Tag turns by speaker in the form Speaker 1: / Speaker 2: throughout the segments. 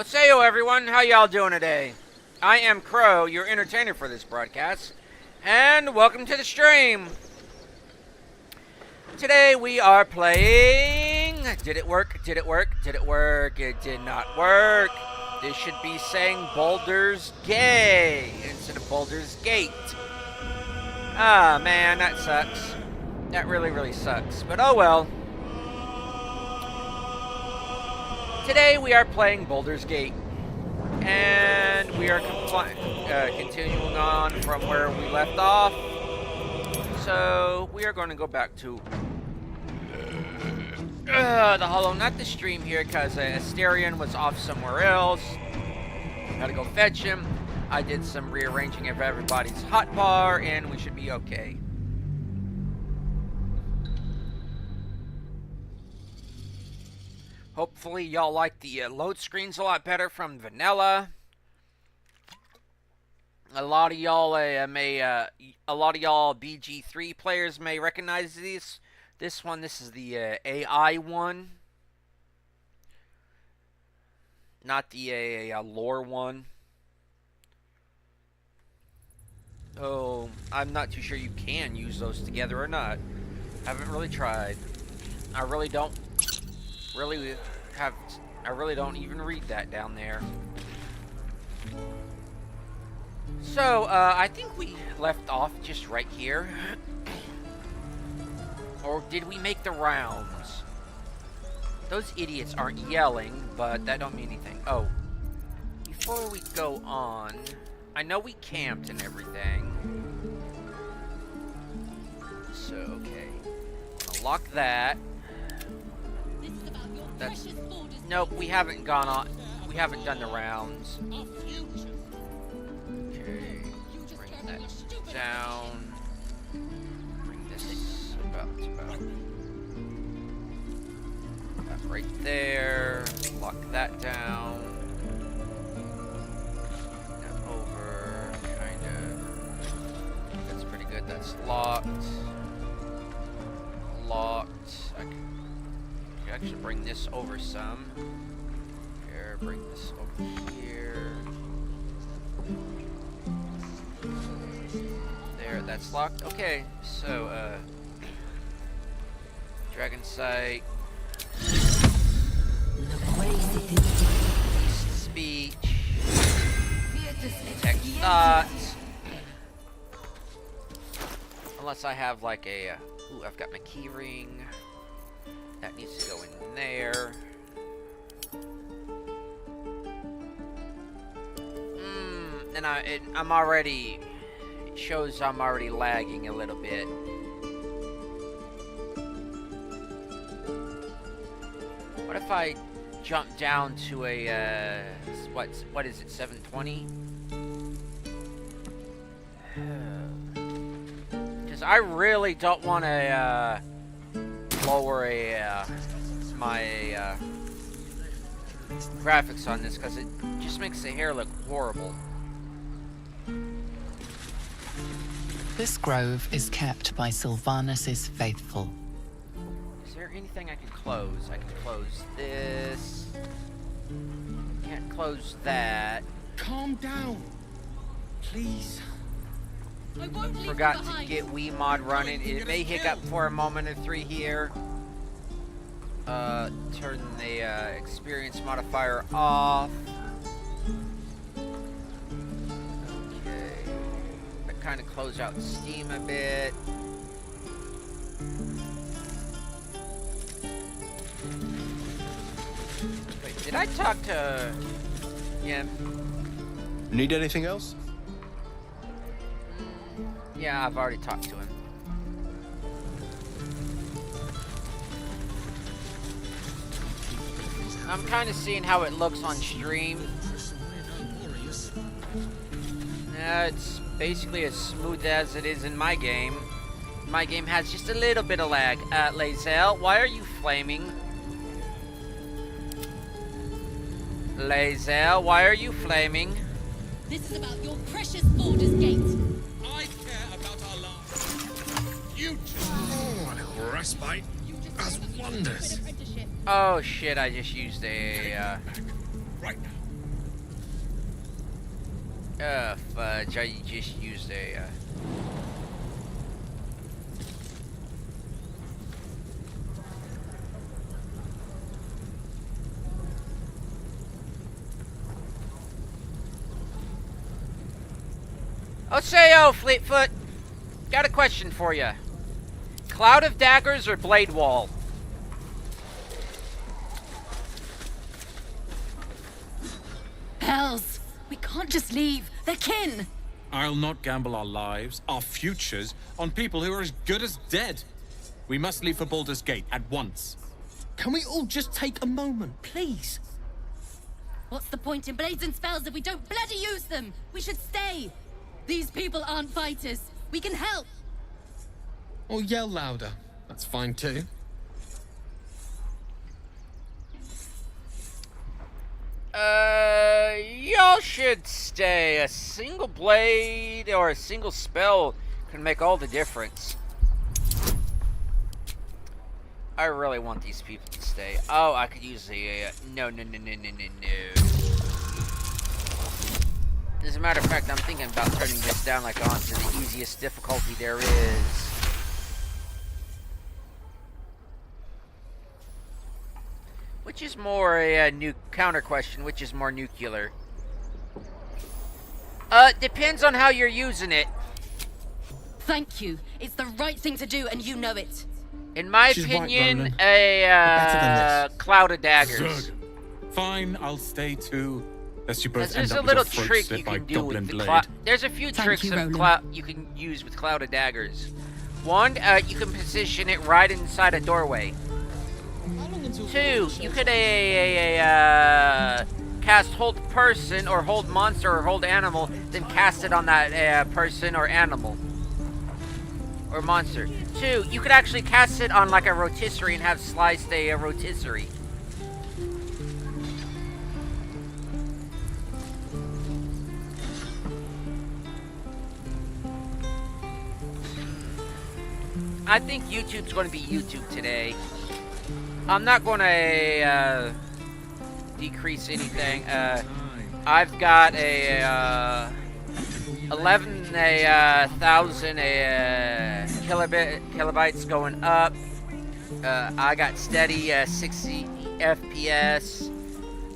Speaker 1: Oseyo everyone, how y'all doing today? I am Crow, your entertainer for this broadcast, and welcome to the stream. Today we are playing... Did it work? Did it work? Did it work? It did not work. This should be saying Baldur's Gay instead of Baldur's Gate. Ah, man, that sucks. That really sucks, but oh well. Today we are playing Baldur's Gate, and we are continuing on from where we left off. So we are going to go back to the Hollow, not the stream here, because Asterion was off somewhere else. Gotta go fetch him. I did some rearranging of everybody's hotbar, and we should be okay. Hopefully y'all like the load screens a lot better from vanilla. A lot of y'all BG3 players may recognize this. This is the AI one, not the lore one. Oh, I'm not too sure you can use those together or not. Haven't really tried. I really don't even read that down there. So, I think we left off just right here. Or did we make the rounds? Those idiots aren't yelling, but that don't mean anything. Oh, before we go on, I know we camped and everything. So, okay. I'll lock that. That's... Nope, we haven't gone on. We haven't done the rounds. Okay, bring that down. Bring this about that right there. Lock that down. That over, kinda. That's pretty good. That's locked. Locked. I can actually bring this over some. Here, bring this over here. There, that's locked. Okay, so, Dragon Sight. Speech. Detect thoughts. Unless I have like a, ooh, I've got my key ring. That needs to go in there. And I'm already... It shows I'm already lagging a little bit. What if I jump down to a... what is it, 720? Because I really don't want to... lower my graphics on this because it just makes the hair look horrible.
Speaker 2: This grove is kept by Sylvanus' faithful.
Speaker 1: Is there anything I can close? I can close this. Can't close that.
Speaker 3: Calm down, please.
Speaker 1: Forgot to get Wii mod running. It may hiccup for a moment or three here. Turn the experience modifier off. Okay. That kind of close out Steam a bit. Wait, did I talk to him?
Speaker 3: Need anything else?
Speaker 1: Yeah, I've already talked to him. I'm kind of seeing how it looks on stream. It's basically as smooth as it is in my game. My game has just a little bit of lag. Lazel, why are you flaming? Lazel, why are you flaming?
Speaker 4: This is about your precious Baldur's Gate.
Speaker 5: I care about our lives. You just...
Speaker 3: Oh, a little respite does wonders.
Speaker 1: Oh shit, I just used a...
Speaker 5: Right now.
Speaker 1: Fudge. I just used a. Oh, Fleetfoot. Got a question for you. Cloud of Daggers or Blade Wall?
Speaker 4: Hells! We can't just leave. They're kin!
Speaker 5: I'll not gamble our lives, our futures, on people who are as good as dead. We must leave for Baldur's Gate at once.
Speaker 3: Can we all just take a moment, please?
Speaker 4: What's the point in blades and spells if we don't bloody use them? We should stay! These people aren't fighters. We can help!
Speaker 3: Or yell louder. That's fine too.
Speaker 1: Y'all should stay. A single blade or a single spell can make all the difference. I really want these people to stay. Oh, I could use a... No. As a matter of fact, I'm thinking about turning this down like onto the easiest difficulty there is. Which is more a new counter question, which is more nuclear? Depends on how you're using it.
Speaker 4: Thank you. It's the right thing to do, and you know it.
Speaker 1: In my
Speaker 3: She's right,
Speaker 1: opinion,
Speaker 3: Ronan.
Speaker 1: a
Speaker 3: Better than this.
Speaker 1: cloud of daggers.
Speaker 5: Zerg. Fine, I'll stay too. Lest you both
Speaker 1: There's
Speaker 5: end
Speaker 1: a
Speaker 5: up
Speaker 1: little
Speaker 5: with your throat
Speaker 1: trick
Speaker 5: slit
Speaker 1: you
Speaker 5: by
Speaker 1: can do
Speaker 5: goblin
Speaker 1: with the
Speaker 5: blade.
Speaker 1: cloud. There's a few
Speaker 4: Thank
Speaker 1: tricks
Speaker 4: you,
Speaker 1: of
Speaker 4: Roland.
Speaker 1: cloud you can use with cloud of daggers. One, you can position it right inside a doorway. Two, you could cast hold person or hold monster or hold animal, then cast it on that person or animal or monster. Two, you could actually cast it on like a rotisserie and have sliced a rotisserie. I think YouTube's going to be YouTube today. I'm not going to decrease anything. I've got a 11,000 kilobytes going up. I got steady 60 FPS,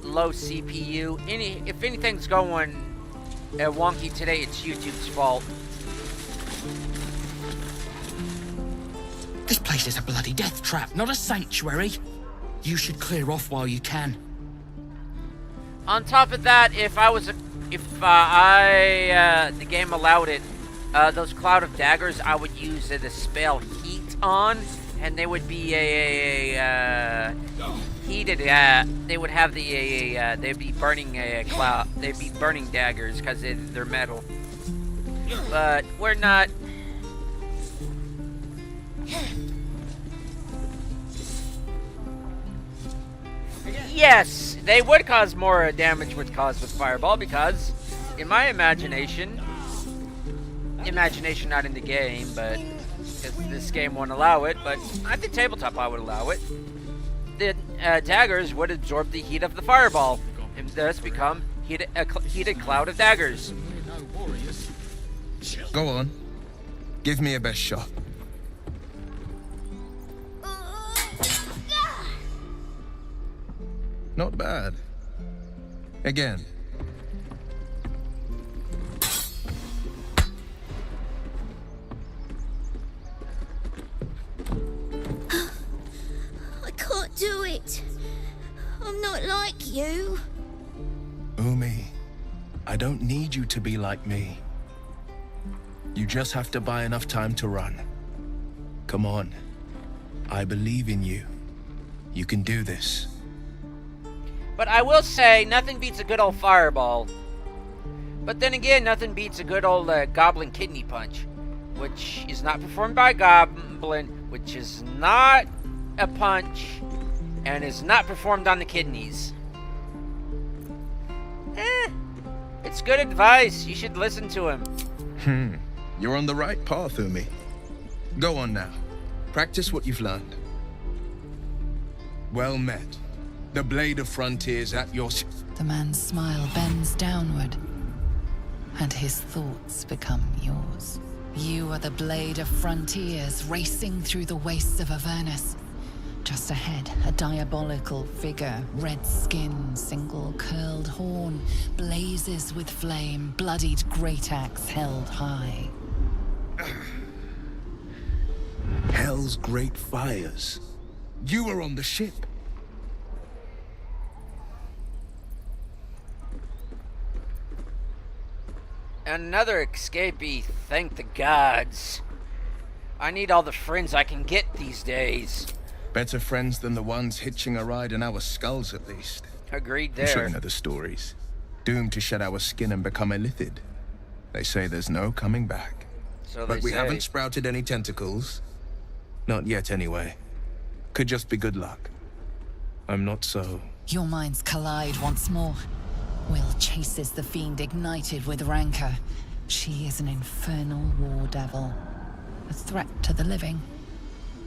Speaker 1: low CPU. If anything's going wonky today, it's YouTube's fault.
Speaker 6: This place is a bloody death trap, not a sanctuary. You should clear off while you can.
Speaker 1: On top of that, if the game allowed it, those cloud of daggers, I would use the spell heat on, and they would be heated. They would have they'd be burning cloud. They'd be burning daggers because they're metal. But we're not. Yes, they would cause more damage with Fireball because, in my imagination not in the game, but because this game won't allow it, but at the tabletop I would allow it, the daggers would absorb the heat of the Fireball and thus become a heated cloud of daggers.
Speaker 7: Go on. Give me a best shot. Not bad. Again.
Speaker 8: I can't do it. I'm not like you.
Speaker 7: Umi, I don't need you to be like me. You just have to buy enough time to run. Come on. I believe in you. You can do this.
Speaker 1: But I will say, nothing beats a good old Fireball. But then again, nothing beats a good old Goblin Kidney Punch, which is not performed by Goblin, which is not a punch, and is not performed on the kidneys. It's good advice. You should listen to him.
Speaker 7: You're on the right path, Umi. Go on now. Practice what you've learned. Well met. The Blade of Frontiers at your...
Speaker 2: The man's smile bends downward. and his thoughts become yours. You are the blade of frontiers racing through the wastes of Avernus. Just ahead, a diabolical figure, red skin, single curled horn, blazes with flame, bloodied great axe held high.
Speaker 7: Hell's great fires. You were on the ship.
Speaker 1: Another escapee, thank the gods. I need all the friends I can get these days.
Speaker 7: Better friends than the ones hitching a ride in our skulls, at least.
Speaker 1: Agreed
Speaker 7: I'm sure
Speaker 1: there.
Speaker 7: you know the stories. Doomed to shed our skin and become illithid. They say there's no coming back.
Speaker 1: So
Speaker 7: But
Speaker 1: they
Speaker 7: we
Speaker 1: say.
Speaker 7: haven't sprouted any tentacles. Not yet, anyway. Could just be good luck. I'm not so...
Speaker 2: Your minds collide once more. Will chases the fiend ignited with rancor. She is an infernal war devil. A threat to the living.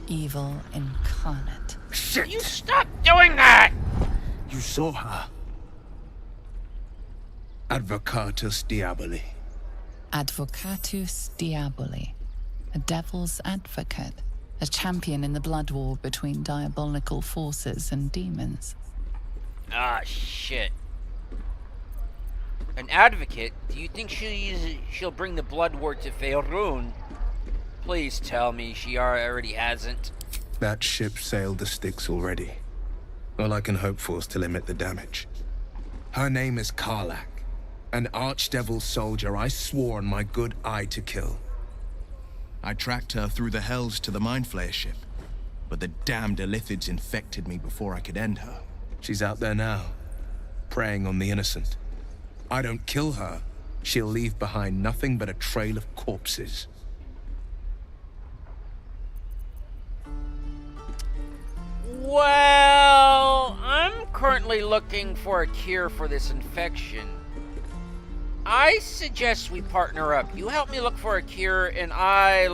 Speaker 2: Evil incarnate.
Speaker 7: Shit!
Speaker 1: You stop doing that!
Speaker 7: You saw her. Advocatus Diaboli.
Speaker 2: Advocatus Diaboli. A devil's advocate. A champion in the blood war between diabolical forces and demons.
Speaker 1: Ah, shit. An advocate? Do you think she'll bring the blood war to Faerun? Please tell me she already hasn't.
Speaker 7: That ship sailed the Styx already. All I can hope for is to limit the damage. Her name is Karlach, an archdevil soldier I swore on my good eye to kill. I tracked her through the hells to the Mind Flayer ship, but the damned Illithids infected me before I could end her. She's out there now, preying on the innocent. I don't kill her, she'll leave behind nothing but a trail of corpses.
Speaker 1: Well, I'm currently looking for a cure for this infection. I suggest we partner up. You help me look for a cure, and I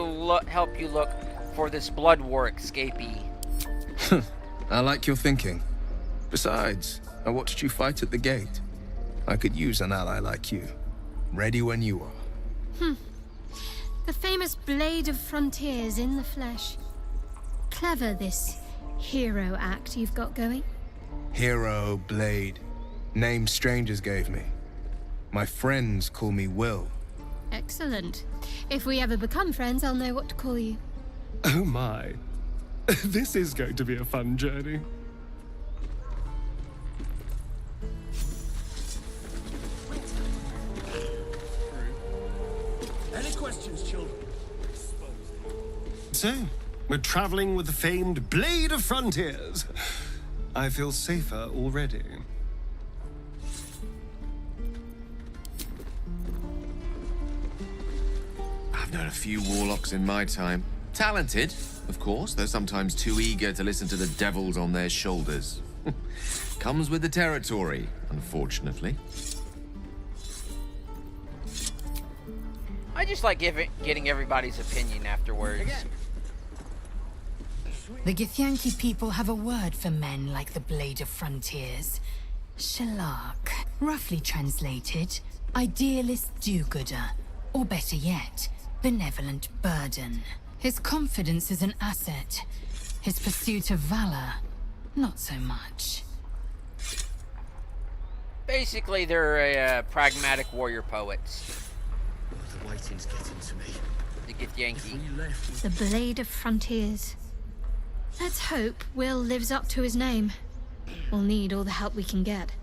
Speaker 1: help you look for this blood war escapee.
Speaker 7: I like your thinking. Besides, I watched you fight at the gate. I could use an ally like you. Ready when you are.
Speaker 8: The famous Blade of Frontiers in the flesh. Clever, this hero act you've got going.
Speaker 7: Hero, Blade. Name strangers gave me. My friends call me Will.
Speaker 8: Excellent. If we ever become friends, I'll know what to call you.
Speaker 3: Oh my. This is going to be a fun journey.
Speaker 9: Any questions, children?
Speaker 3: So, we're traveling with the famed Blade of Frontiers. I feel safer already.
Speaker 10: I've known a few warlocks in my time. Talented, of course, though sometimes too eager to listen to the devils on their shoulders. Comes with the territory, unfortunately.
Speaker 1: I just like getting everybody's opinion afterwards.
Speaker 11: The Githyanki people have a word for men like the Blade of Frontiers. Shalak. Roughly translated, idealist do-gooder. Or better yet, benevolent burden. His confidence is an asset. His pursuit of valor, not so much.
Speaker 1: Basically, they're pragmatic warrior poets.
Speaker 9: The waiting's getting to me.
Speaker 1: The Githyanki.
Speaker 9: We left.
Speaker 8: The Blade of Frontiers. Let's hope Will lives up to his name. We'll need all the help we can get.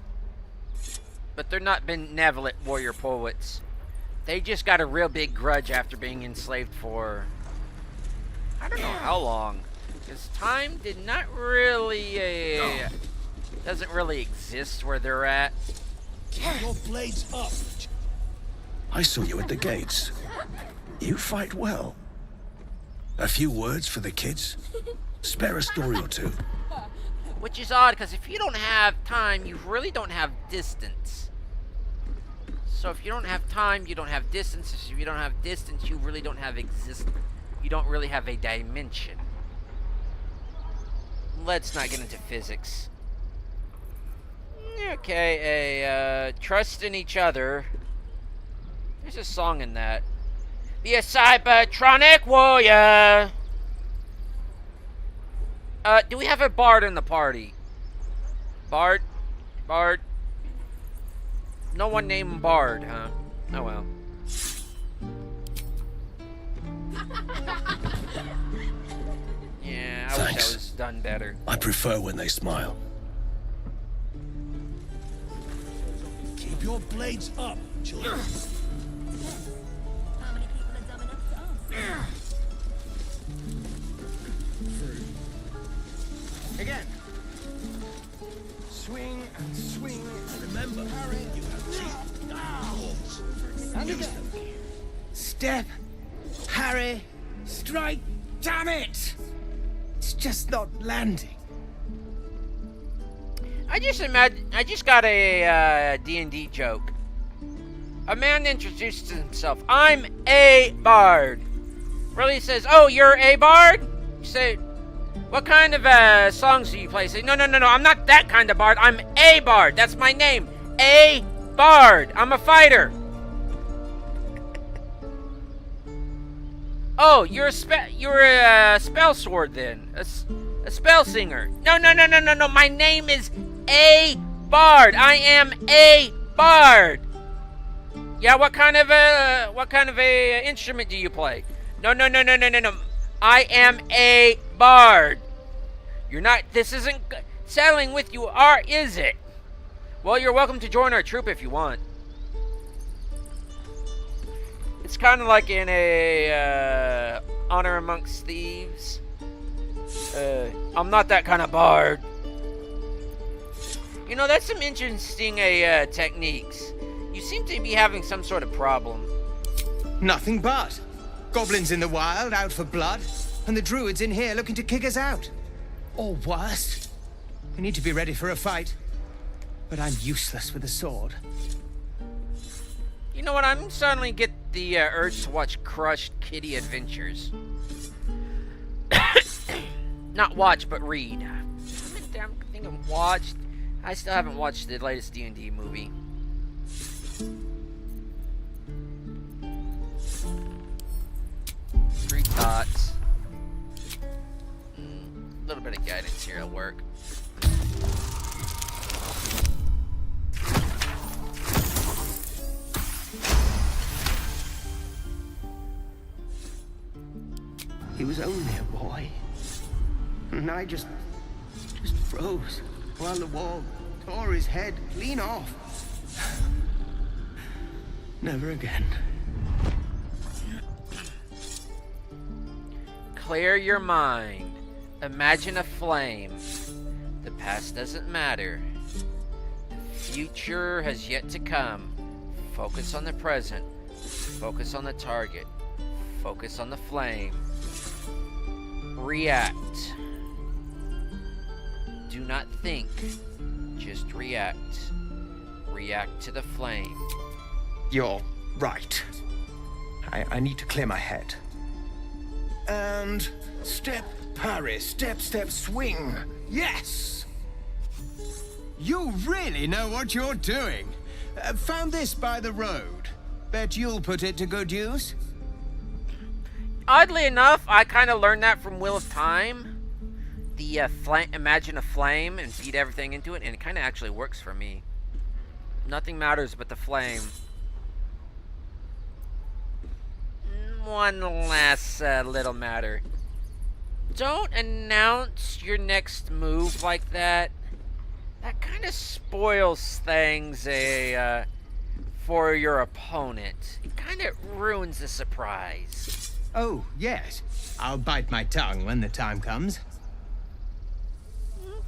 Speaker 1: But they're not benevolent warrior poets. They just got a real big grudge after being enslaved for... I don't know how long. Because time did not really... doesn't really exist where they're at.
Speaker 9: Your blades up.
Speaker 7: I saw you at the gates. You fight well. A few words for the kids? Spare a story or two.
Speaker 1: Which is odd, because if you don't have time, you really don't have distance. So if you don't have time, you don't have distance. If you don't have distance, you really don't have existence. You don't really have a dimension. Let's not get into physics. Okay, trust in each other. There's a song in that. Be a Cybertronic warrior. Do we have a bard in the party? Bard? Bard? No one named Bard, huh? Oh well. Yeah, I wish I was done better.
Speaker 3: I prefer when they smile.
Speaker 9: Keep your blades up, children.
Speaker 4: How many people are dumb enough to ask?
Speaker 3: Again. Swing and swing.
Speaker 9: Remember, Harry, you have teeth. Use them.
Speaker 12: Step. Harry. Strike. Damn it! It's just not landing.
Speaker 1: I just got a D&D joke. A man introduces himself. I'm a bard. Really says, "Oh, you're a bard?" You say, "What kind of songs do you play?" Say, "No, I'm not that kind of bard. I'm a bard. That's my name. A bard. I'm a fighter." Oh, you're a spell sword then. A spell singer. No. My name is a bard. I am a bard. Yeah, what kind of a instrument do you play? No. I am a bard. You're not. This isn't settling with you, is it? Well, you're welcome to join our troop if you want. It's kind of like in a Honor Amongst Thieves. I'm not that kind of bard. You know, that's some interesting techniques. You seem to be having some sort of problem.
Speaker 12: Nothing but. Goblins in the wild, out for blood, and the druids in here looking to kick us out. Or worse. We need to be ready for a fight. But I'm useless with a sword.
Speaker 1: You know what? I'm suddenly get the urge to watch Crushed Kitty Adventures. Not watch, but read. I think I've watched. I still haven't watched the latest D&D movie. Three thoughts. A little bit of guidance here will work.
Speaker 12: He was only a boy. And I just froze while the wall tore his head clean off. Never again.
Speaker 1: Clear your mind. Imagine a flame. The past doesn't matter. The future has yet to come. Focus on the present. Focus on the target. Focus on the flame. React. Do not think. Just react. React to the flame.
Speaker 12: You're right. I need to clear my head. And step, parry, step, swing. Yes! You really know what you're doing. Found this by the road. Bet you'll put it to good use.
Speaker 1: Oddly enough, I kind of learned that from Wheel of Time. The imagine a flame and feed everything into it, and it kind of actually works for me. Nothing matters but the flame. One last little matter. Don't announce your next move like that. That kind of spoils things for your opponent. It kind of ruins the surprise.
Speaker 12: Oh, yes. I'll bite my tongue when the time comes.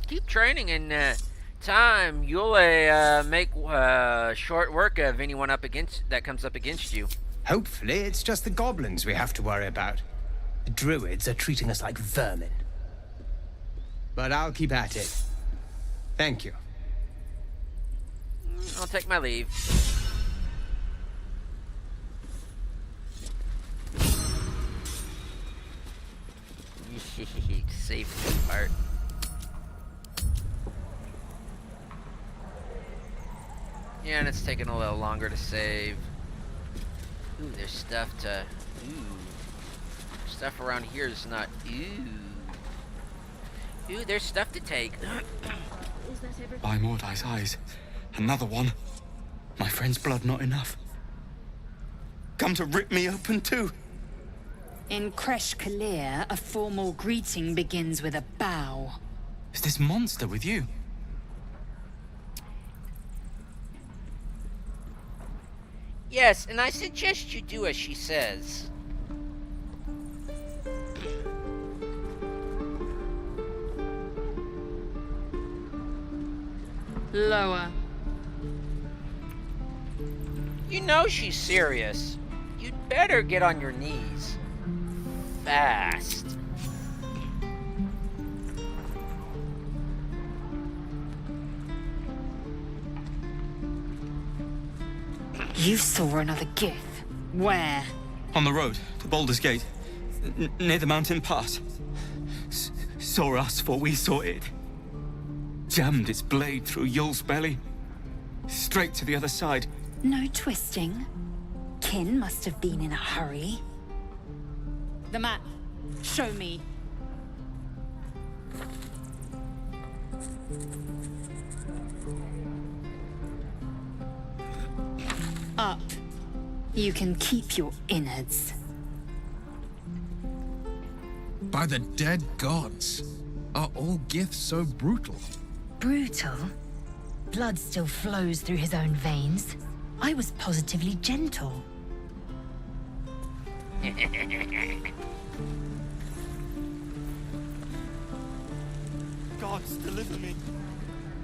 Speaker 1: Keep training, and time you'll make short work of anyone that comes up against you.
Speaker 12: Hopefully, it's just the goblins we have to worry about. The druids are treating us like vermin. But I'll keep at it. Thank you.
Speaker 1: I'll take my leave. Safety part. Yeah, and it's taking a little longer to save. Ooh, there's stuff to... Ooh. Stuff around here is not... Ooh. Ooh, there's stuff to take.
Speaker 6: By Mordai's eyes. Another one. My friend's blood not enough. Come to rip me open too.
Speaker 11: In Kresh Kalir, a formal greeting begins with a bow.
Speaker 6: Is this monster with you?
Speaker 1: Yes, and I suggest you do as she says.
Speaker 11: Lower.
Speaker 1: You know she's serious. You'd better get on your knees. Fast.
Speaker 11: You saw another gith. Where?
Speaker 6: On the road to Baldur's Gate. Near the mountain pass. Saw us for we saw it. Jammed its blade through Yul's belly. Straight to the other side.
Speaker 11: No twisting. Kin must have been in a hurry. The map. Show me. Up. You can keep your innards.
Speaker 13: By the dead gods, are all giths so brutal?
Speaker 11: Brutal? Blood still flows through his own veins. I was positively gentle.
Speaker 6: Gods, deliver me.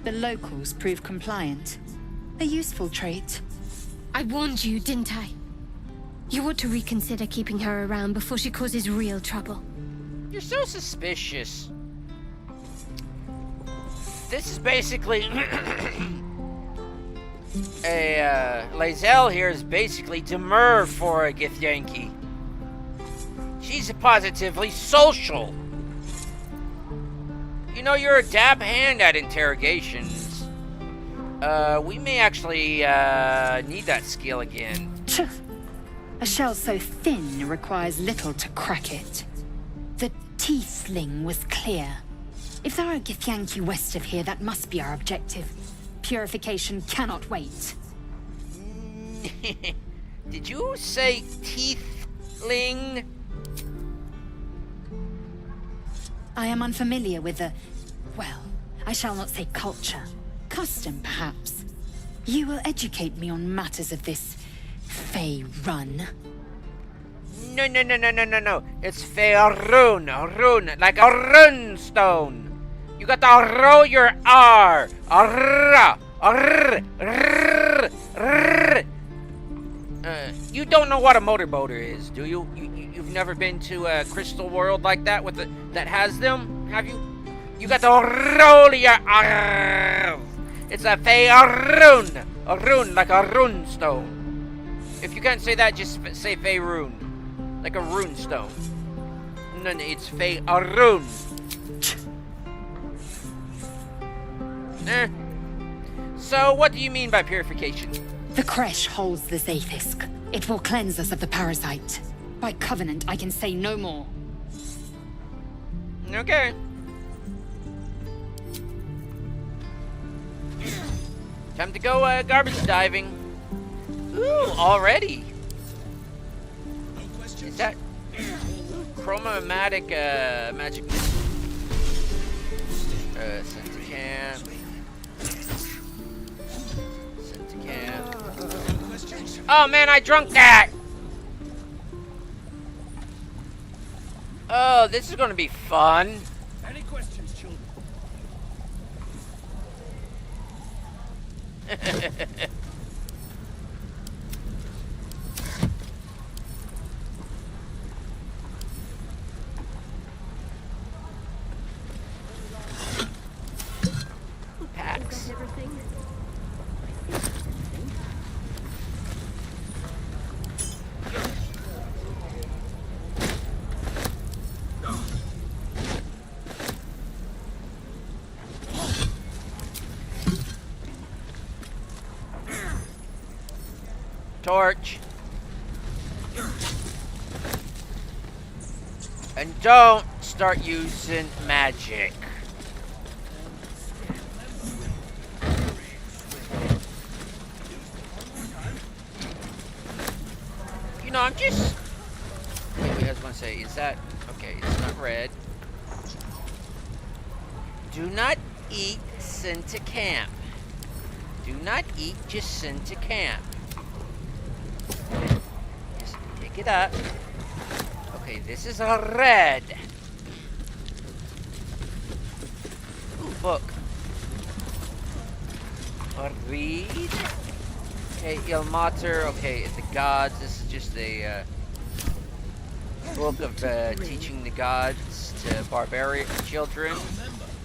Speaker 11: The locals prove compliant. A useful trait.
Speaker 8: I warned you, didn't I? You ought to reconsider keeping her around before she causes real trouble.
Speaker 1: You're so suspicious. This is basically... Lae'zel here is basically demure for a Githyanki. She's positively social. You know, you're a dab hand at interrogations. We may actually need that skill again.
Speaker 11: A shell so thin requires little to crack it. The tiefling was clear. If there are Githyanki west of here, that must be our objective. Purification cannot wait.
Speaker 1: Did you say tiefling?
Speaker 11: I am unfamiliar with the... well, I shall not say culture. Custom, perhaps. You will educate me on matters of this Fey run.
Speaker 1: No. It's Faerun. Rune, like a rune stone. You got to roll your R. You don't know what a motorboater is, do you? You've never been to a crystal world like that with that has them, have you? You got to roll your R. It's a Faerun. A rune, like a rune stone. If you can't say that, just say Faerun. Like a rune stone. No, it's Faerun. So, what do you mean by purification?
Speaker 11: The Kresh holds the Zaithisk. It will cleanse us of the parasite. By covenant, I can say no more.
Speaker 1: Okay. Time to go garbage diving. Ooh, already. Is that chromatic magic missile? Centicam. Oh man, I drunk that! Oh, this is gonna be fun.
Speaker 9: Any questions, children?
Speaker 1: Packs. Torch. And don't start using magic. You know, I'm just... Wait, I was going to say, is that... Okay, it's not red. Do not eat into camp. Do not eat just into camp. Just pick it up. Okay, this is a red. Ooh, book. A read. Okay, Il Mater. Okay, the gods. This is just a book of teaching the gods to barbarian children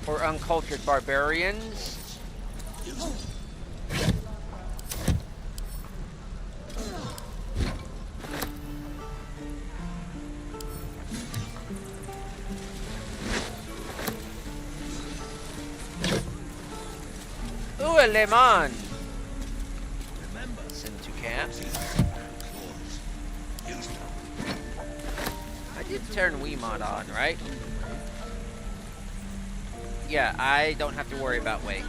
Speaker 1: or uncultured barbarians. Ooh, a lemon. Send to camp. I did turn Wiimote on, right? Yeah, I don't have to worry about weight.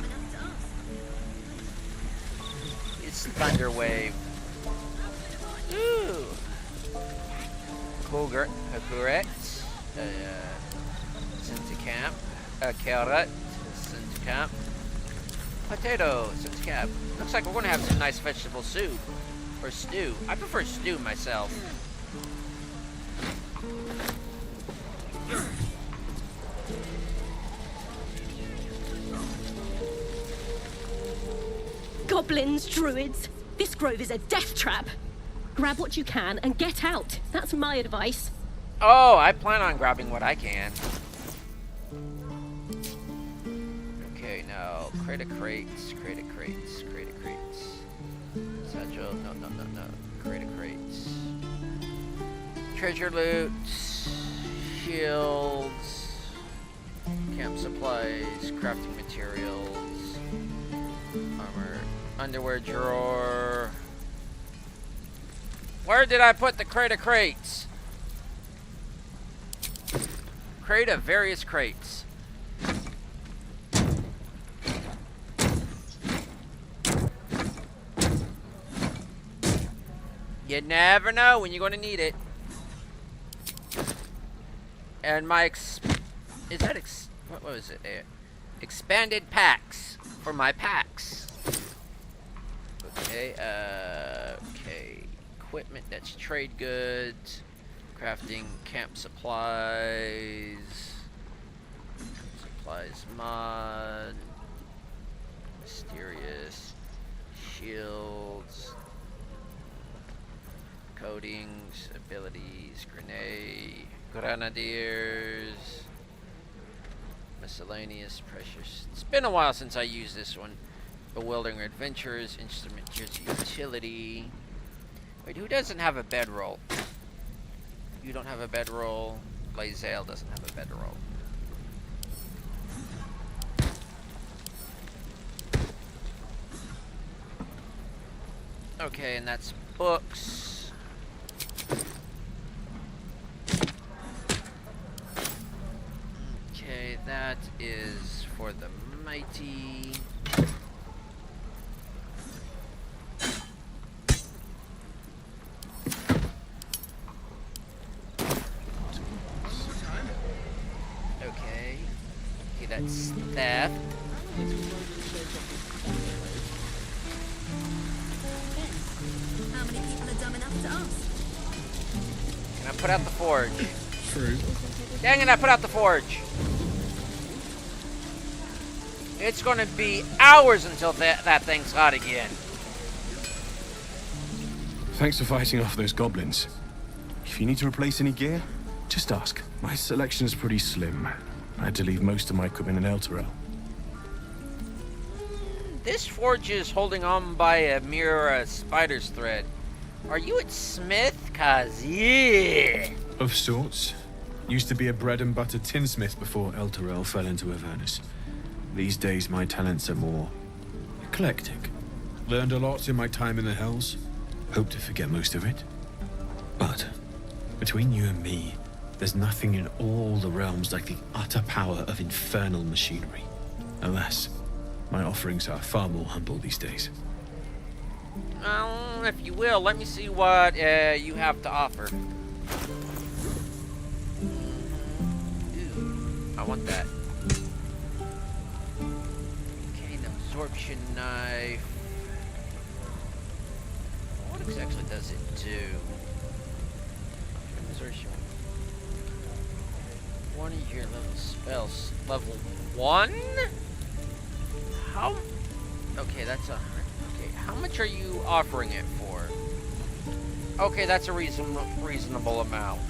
Speaker 1: It's Thunder Wave. Ooh. Correct. Send to camp. Carrot. Send to camp. Potato. Send to camp. Looks like we're going to have some nice vegetable soup. Or stew. I prefer stew myself.
Speaker 14: Goblins, druids. This grove is a death trap. Grab what you can and get out. That's my advice.
Speaker 1: Oh, I plan on grabbing what I can. Okay, now crate of crates, crate of crates, crate of crates. Satchel, no. Crate of crates. Treasure loot, shields, camp supplies, crafting materials, armor, underwear drawer. Where did I put the crate of crates? Crate of various crates. You never know when you're going to need it. And my what was it there? Expanded packs for my packs. Okay, okay. Equipment, that's trade goods. Crafting camp supplies. Supplies mod. Mysterious. Shields. Coatings, abilities, grenadiers, miscellaneous, precious. It's been a while since I used this one. Bewildering adventures, instrument utility. Wait, who doesn't have a bedroll? You don't have a bedroll. Lae'zel doesn't have a bedroll. Okay, and that's books. Okay, that is for the mighty. Okay. Okay, that's theft.
Speaker 4: How many people are dumb enough to ask?
Speaker 1: Can I put out the forge?
Speaker 13: True.
Speaker 1: Dang it, I put out the forge. It's going to be hours until that thing's hot again.
Speaker 7: Thanks for fighting off those goblins. If you need to replace any gear, just ask. My selection's pretty slim. I had to leave most of my equipment in Elturel.
Speaker 1: This forge is holding on by a mere spider's thread. Are you at Smith? Cause yeah.
Speaker 7: Of sorts. Used to be a bread and butter tinsmith before Elturel fell into Avernus. These days my talents are more eclectic. Learned a lot in my time in the Hells. Hope to forget most of it. But between you and me,
Speaker 15: There's nothing in all the realms like the utter power of infernal machinery. Alas, my offerings are far more humble these days.
Speaker 1: If you will, let me see what you have to offer. Ooh, I want that. Okay, an absorption knife. What exactly does it do? Absorption. One of your level spells. Level 1? How? Okay, that's 100. Okay, how much are you offering it for? Okay, that's a reasonable amount.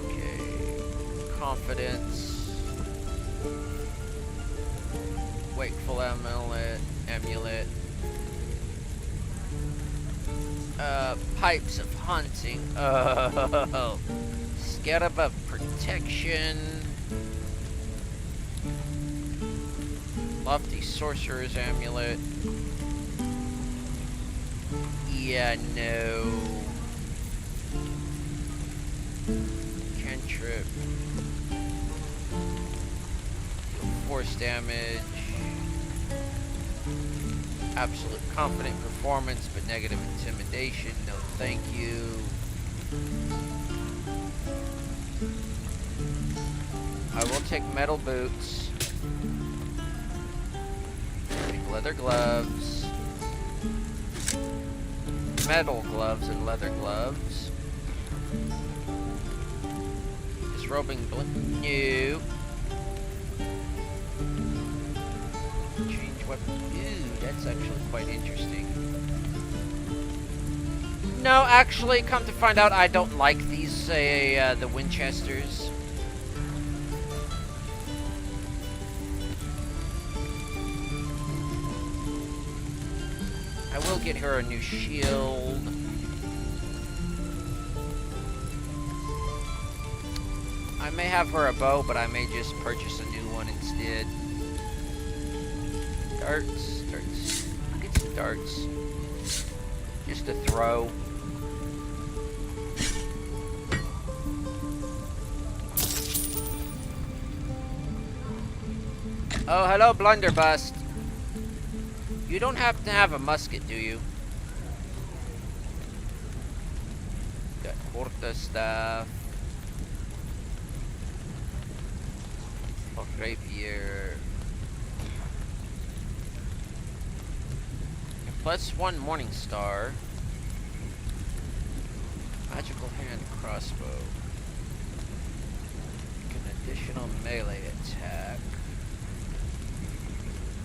Speaker 1: Okay, confidence. Wakeful amulet. Pipes of hunting. Oh, scarab of protection. Lofty sorcerer's amulet. Yeah, no. Cantrip. Force damage. Absolute confident performance, but negative intimidation. No, thank you. I will take metal boots. Take leather gloves. Metal gloves and leather gloves. Disrobing no. Change weapon. Ooh, that's actually quite interesting. No, actually, come to find out, I don't like these, the Winchesters. I will get her a new shield. I may have her a bow, but I may just purchase a new one instead. Darts. I'll get some darts. Just to throw. Oh, hello, Blunderbust. You don't happen to have a musket, do you? Got quarterstaff. Rapier. +1 Morning Star. Magical hand crossbow. An additional melee attack.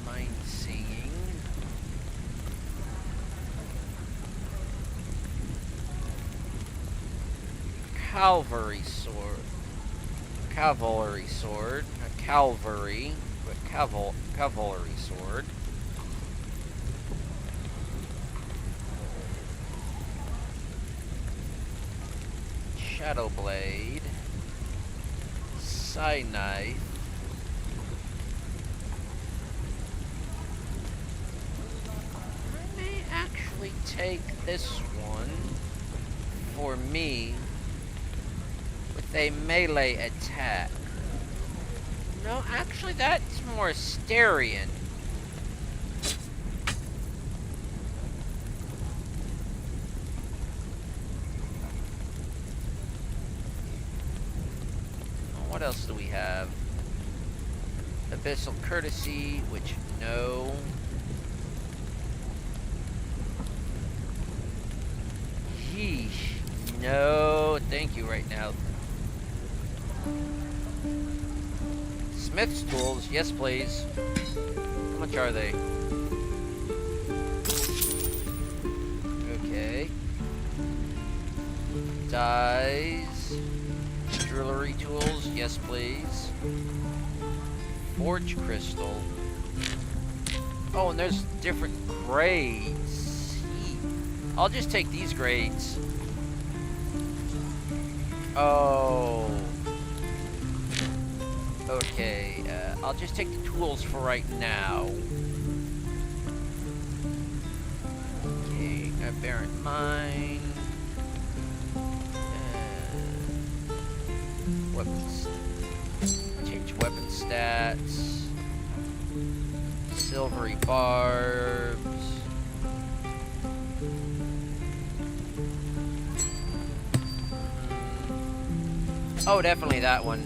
Speaker 1: Mind seeing. Cavalry sword. Cavalry sword. A cavalry, but cavalry sword. Shadow blade. Side knife. I may actually take this one for me with a melee attack. No, actually that's more Asterian. What else do we have? Abyssal Courtesy, which no. Yeesh. No, thank you right now. Smith's tools, yes please. How much are they? Okay. Dyes. Jewelry tools, yes please. Forge crystal. Oh, and there's different grades. I'll just take these grades. Oh. Okay, I'll just take the tools for right now. Okay, Bear in mind. Weapons. Change weapon stats. Silvery barbs. Oh, definitely that one.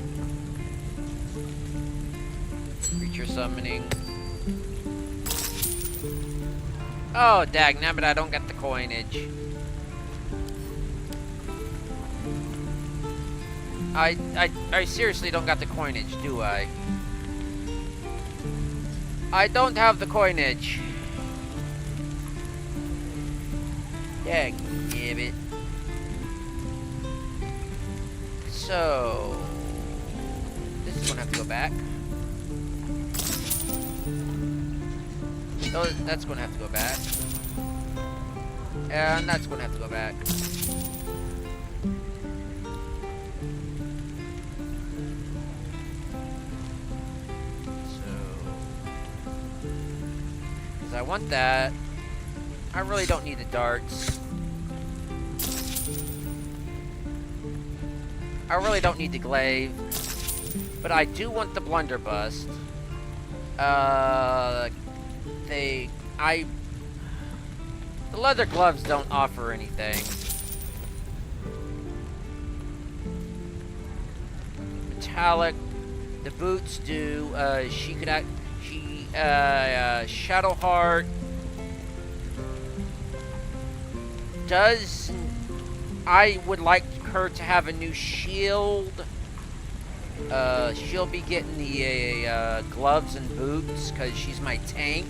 Speaker 1: Creature summoning. Oh, dagnabbit, I don't get the coinage. I seriously don't got the coinage, do I? I don't have the coinage. Dagnabbit. So, this is gonna have to go back. Oh, that's gonna have to go back. And that's gonna have to go back. Because I want that. I really don't need the darts. I really don't need the glaive. But I do want the blunderbuss. The leather gloves don't offer anything. Metallic. The boots do. Shadowheart does. I would like her to have a new shield. She'll be getting the gloves and boots because she's my tank.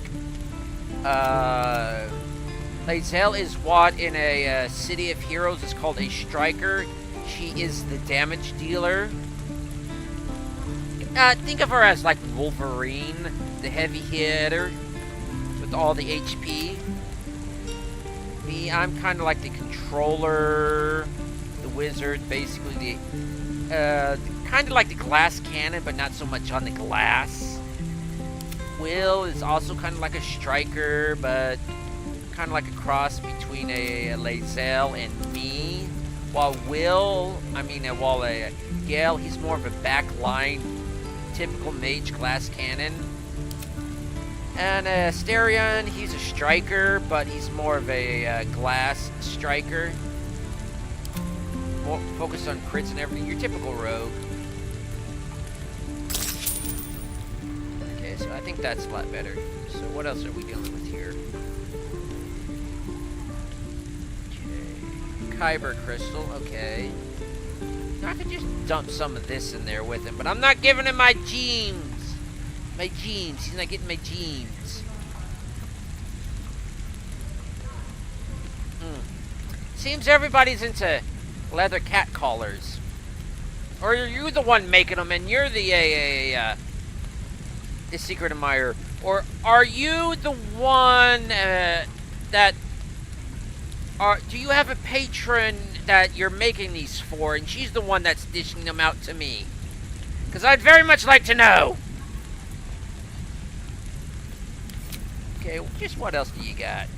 Speaker 1: Lae'zel is what in a City of Heroes is called a striker. She is the damage dealer. Think of her as like Wolverine, the heavy hitter with all the HP. Me, I'm kind of like the controller, the wizard, basically the kind of like the glass cannon, but not so much on the glass. Will is also kind of like a striker, but kind of like a cross between a Lae'zel and me. While Gale, he's more of a backline, typical mage glass cannon. And Asterion, he's a striker, but he's more of a glass striker. More focused on crits and everything. Your typical rogue. Okay, so I think that's a lot better. So what else are we dealing with here? Okay. Kyber crystal, okay. I could just dump some of this in there with him, but I'm not giving him my gems. My jeans. He's not getting my jeans. Seems everybody's into leather cat collars. Or are you the one making them and you're the secret admirer? Or are you the one that... do you have a patron that you're making these for and she's the one that's dishing them out to me? Because I'd very much like to know. Okay, well, just what else do you got?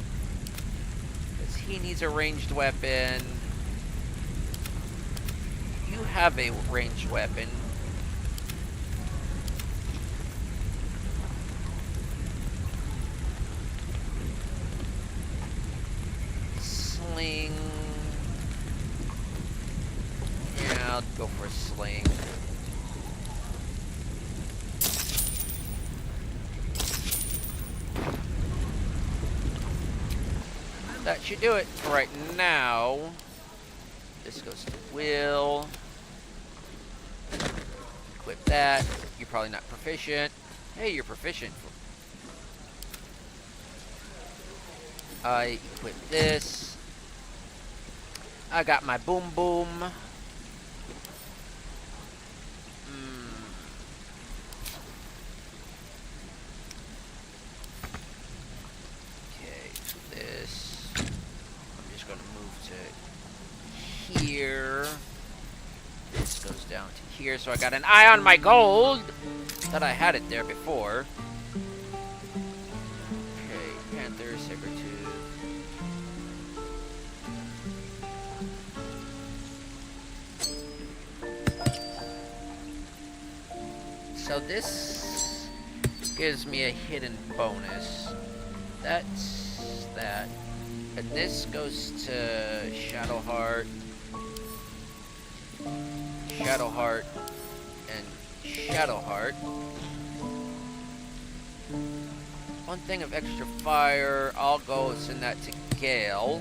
Speaker 1: Because he needs a ranged weapon. You have a ranged weapon. Sling. Yeah, I'll go for a sling. That should do it for right now. This goes to Will. Equip that. You're probably not proficient. Hey, you're proficient. I equip this. I got my boom boom. Here. This goes down to here, so I got an eye on my gold. Thought I had it there before. Okay, Panther, Sabertooth. So this gives me a hidden bonus. That's that. And this goes to Shadowheart, Shadowheart, and Shadowheart. One thing of extra fire. I'll go send that to Gale.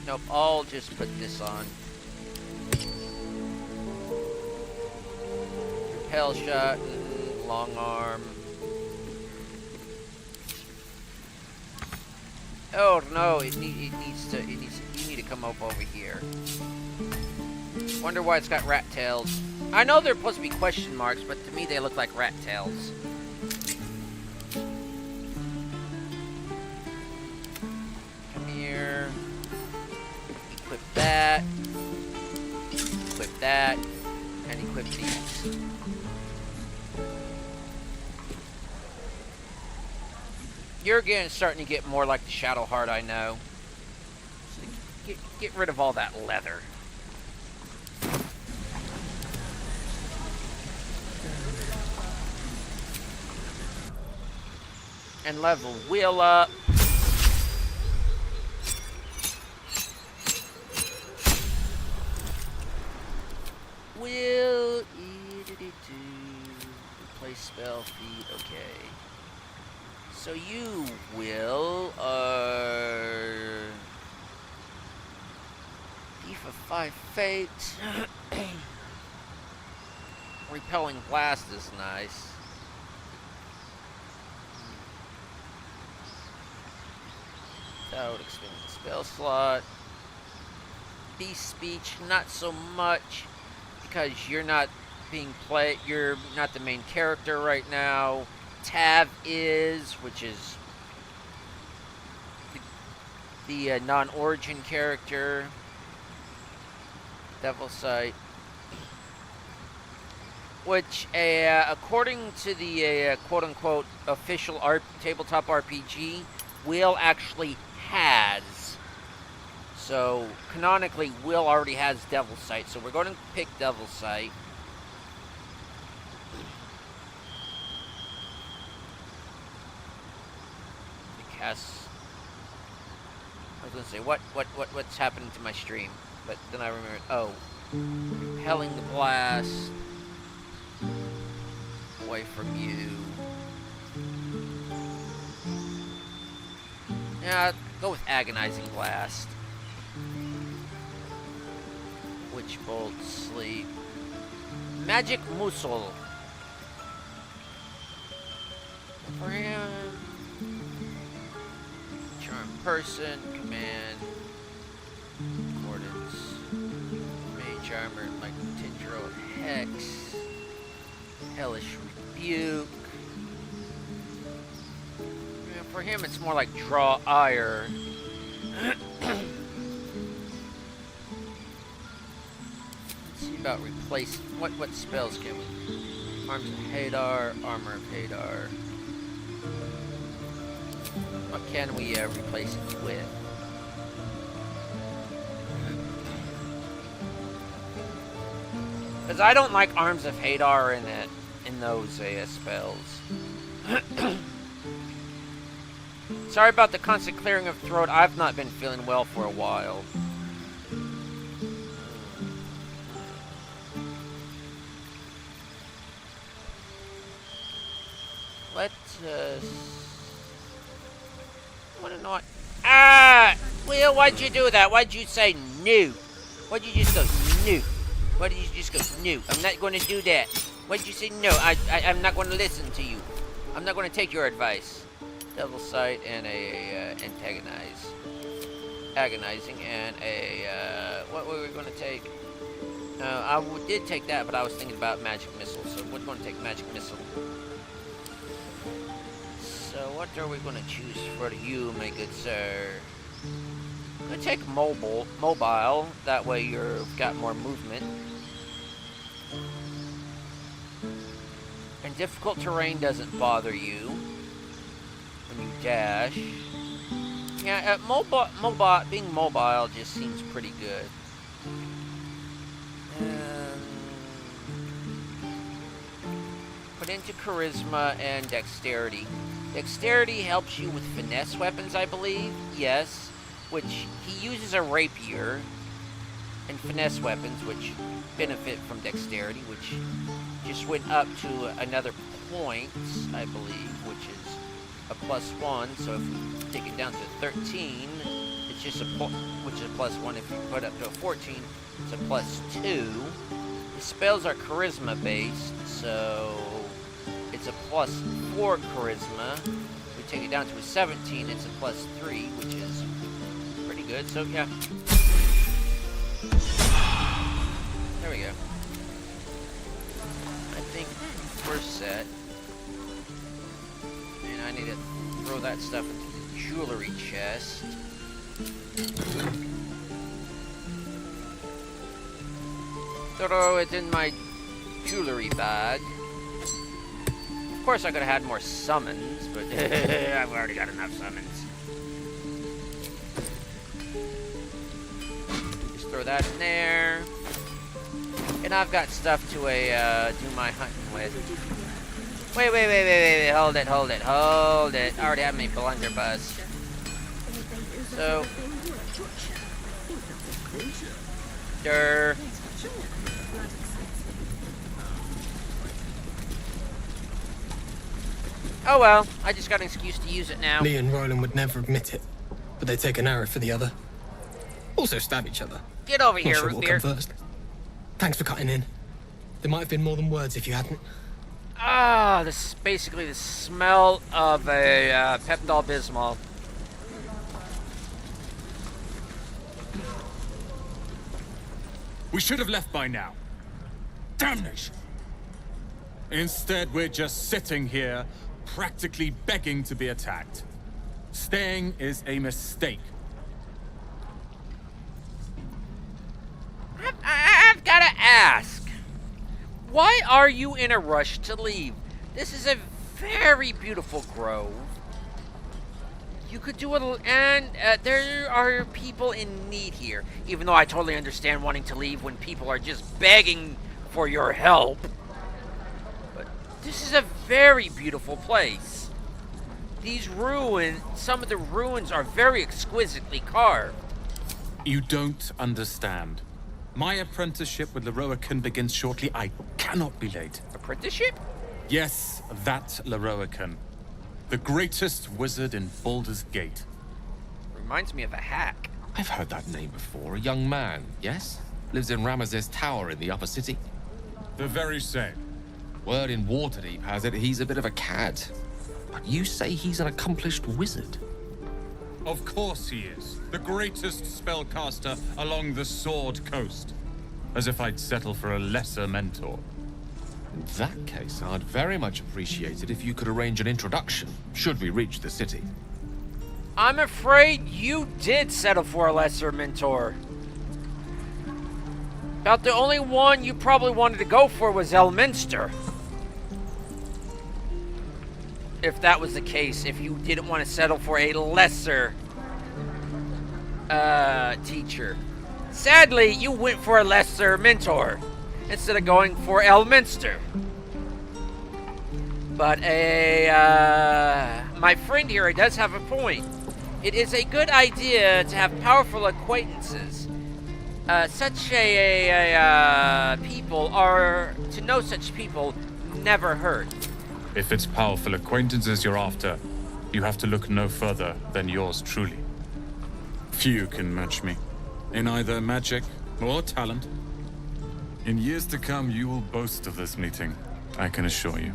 Speaker 1: Nope, I'll just put this on. Repel shot, long arm. Oh no, you need to come up over here. Wonder why it's got rat tails. I know they're supposed to be question marks, but to me they look like rat tails. Come here. Equip that. Equip that. And equip these. You're starting to get more like the Shadowheart I know. So get rid of all that leather. And level Will up. Will replace spell feed. Okay. So you will Thief of 5 Fate. Repelling Blast is nice. That would expand the spell slot. Beast Speech, not so much, because you're not being played. You're not the main character right now. Tav is, which is the non-origin character. Devil Sight, which, according to the quote-unquote official tabletop RPG, Will actually has. So canonically, Will already has Devil Sight. So we're going to pick Devil Sight. Because I was going to say what's happening to my stream, but then I remembered. Oh, repelling the blast away from you. Yeah, go with Agonizing Blast. Witch Bolt, Sleep. Magic Mussel. For him. Charm Person, Command. Accordance. Mage Armor, like Tindro, Hex. Hellish Rebuke. For him, it's more like Draw Ire. Let's see about replace. What spells can we? Arms of Hadar, Armor of Hadar. What can we replace it with? Because I don't like Arms of Hadar in those spells. Sorry about the constant clearing of throat. I've not been feeling well for a while. Let us... I want to know what... Ah! Will, why'd you do that? Why'd you say no? Why'd you just go no? Why did you just go no? I'm not going to do that. Why'd you say no? I'm not going to listen to you. I'm not going to take your advice. Devil Sight and a antagonize. Agonizing and a what were we going to take? I did take that, but I was thinking about Magic Missile, so we're going to take Magic Missile. So what are we going to choose for you, my good sir? I'm going to take mobile. That way you've got more movement. And difficult terrain doesn't bother you when you dash. Yeah, being mobile just seems pretty good. Put into charisma and dexterity. Dexterity helps you with finesse weapons, I believe. Yes, which he uses a rapier, and finesse weapons, which benefit from dexterity, which just went up to another point, I believe, which is a +1. So if we take it down to 13, it's just which is a +1. If you put it up to a 14, it's a +2. The spells are charisma based, so it's a +4 charisma. If we take it down to a 17, it's a +3, which is pretty good. So yeah. There we go. I think we're set. And I need to throw that stuff into the jewelry chest. Throw it in my jewelry bag. Of course I could have had more summons, but I've already got enough summons. Just throw that in there. And I've got stuff to do my hunting with. Wait. Hold it. I already have my blunderbuss. So. Oh well, I just got an excuse to use it now.
Speaker 16: Lee and Roland would never admit it, but they take an arrow for the other. Also stab each other.
Speaker 1: Get over
Speaker 16: Not
Speaker 1: here,
Speaker 16: sure
Speaker 1: root
Speaker 16: what
Speaker 1: beer.
Speaker 16: come first. Thanks for cutting in. There might have been more than words if you hadn't.
Speaker 1: Ah, this is basically the smell of a Pepto-Bismol.
Speaker 5: We should have left by now. Damnation! Instead, we're just sitting here, practically begging to be attacked. Staying is a mistake.
Speaker 1: I've got to ask, why are you in a rush to leave? This is a very beautiful grove. You could do a and there are people in need here. Even though I totally understand wanting to leave when people are just begging for your help. But this is a very beautiful place. These ruins, some of the ruins are very exquisitely carved.
Speaker 5: You don't understand. My apprenticeship with Leroican begins shortly. I cannot be late.
Speaker 1: Apprenticeship?
Speaker 5: Yes, that Leroican. The greatest wizard in Baldur's Gate.
Speaker 1: Reminds me of a hack.
Speaker 10: I've heard that name before. A young man, yes? Lives in Ramesses Tower in the upper city.
Speaker 5: The very same.
Speaker 10: Word in Waterdeep has it he's a bit of a cad. But you say he's an accomplished wizard.
Speaker 5: Of course he is. The greatest spellcaster along the Sword Coast. As if I'd settle for a lesser mentor.
Speaker 10: In that case, I'd very much appreciate it if you could arrange an introduction, should we reach the city.
Speaker 1: I'm afraid you did settle for a lesser mentor. About the only one you probably wanted to go for was Elminster. If that was the case, if you didn't want to settle for a lesser teacher. Sadly, you went for a lesser mentor instead of going for Elminster. But my friend here does have a point. It is a good idea to have powerful acquaintances. Such people are, to know such people, never hurt.
Speaker 5: If it's powerful acquaintances you're after, you have to look no further than yours truly. Few can match me, in either magic or talent. In years to come, you will boast of this meeting, I can assure you.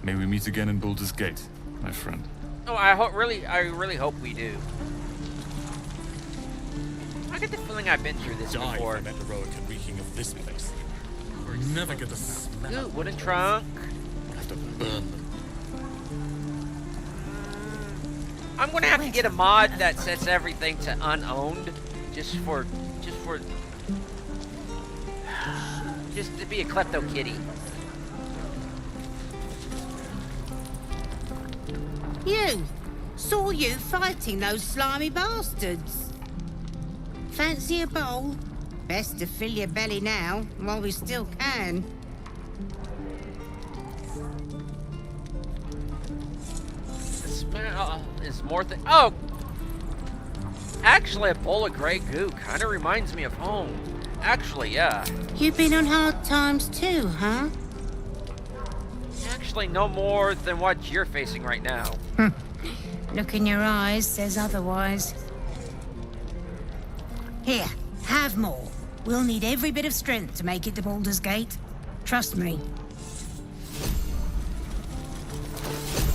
Speaker 5: May we meet again in Baldur's Gate, my friend.
Speaker 1: Oh, I really hope we do. I get the feeling I've been through this before.
Speaker 5: I met Leroican reeking of this place. We're never gonna smell.
Speaker 1: Ooh, wooden trunk.
Speaker 5: We'll have to burn them.
Speaker 1: I'm gonna have to get a mod that sets everything to unowned, just to be a klepto kitty.
Speaker 17: You! Saw you fighting those slimy bastards. Fancy a bowl? Best to fill your belly now, while we still can.
Speaker 1: The smell is more than... Oh! Actually, a bowl of grey goo kind of reminds me of home. Actually, yeah.
Speaker 17: You've been on hard times too, huh?
Speaker 1: Actually, no more than what you're facing right now.
Speaker 17: Look in your eyes says otherwise. Here, have more. We'll need every bit of strength to make it to Baldur's Gate. Trust me.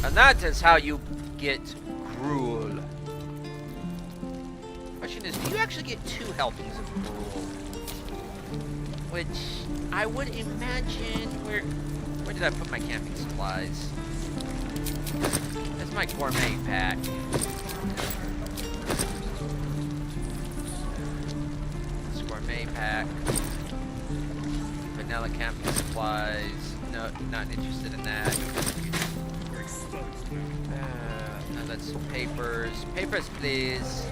Speaker 1: And that is how you get gruel. Question is, do you actually get 2 helpings of gruel? Which I would imagine... Where did I put my camping supplies? That's my gourmet pack. This gourmet pack. Vanilla camping supplies. No, not interested in that. No, that's papers. Papers, please.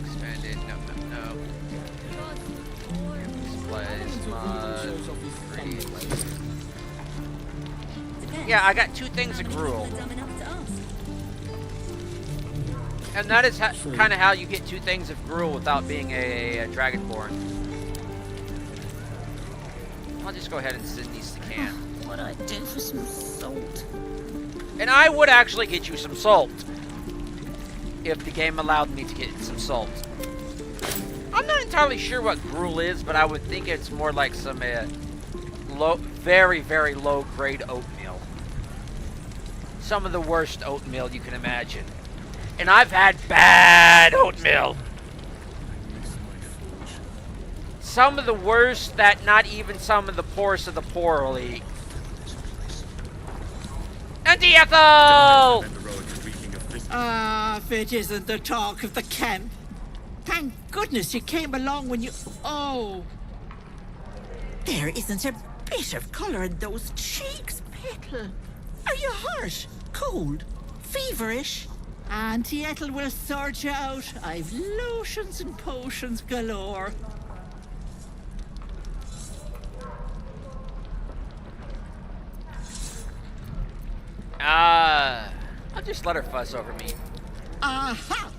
Speaker 1: Expanded. No. Supplies. Mud. Yeah, I got 2 things of gruel. And that is kind of how you get 2 things of gruel without being a dragonborn. I'll just go ahead and send these to camp.
Speaker 17: What'd I do for some salt?
Speaker 1: And I would actually get you some salt. If the game allowed me to get some salt. I'm not entirely sure what gruel is, but I would think it's more like some very, very low-grade oatmeal. Some of the worst oatmeal you can imagine. And I've had bad oatmeal. Some of the worst that not even some of the poorest of the poor will eat. Anti-Ethel!
Speaker 18: If it isn't the talk of the camp. Thank goodness you came along when you... Oh! There isn't a bit of colour in those cheeks, Petal. Are you hurt? Cold? Feverish? Auntie Ethel will sort you out. I've lotions and potions galore.
Speaker 1: I'll just let her fuss over me.
Speaker 18: Aha!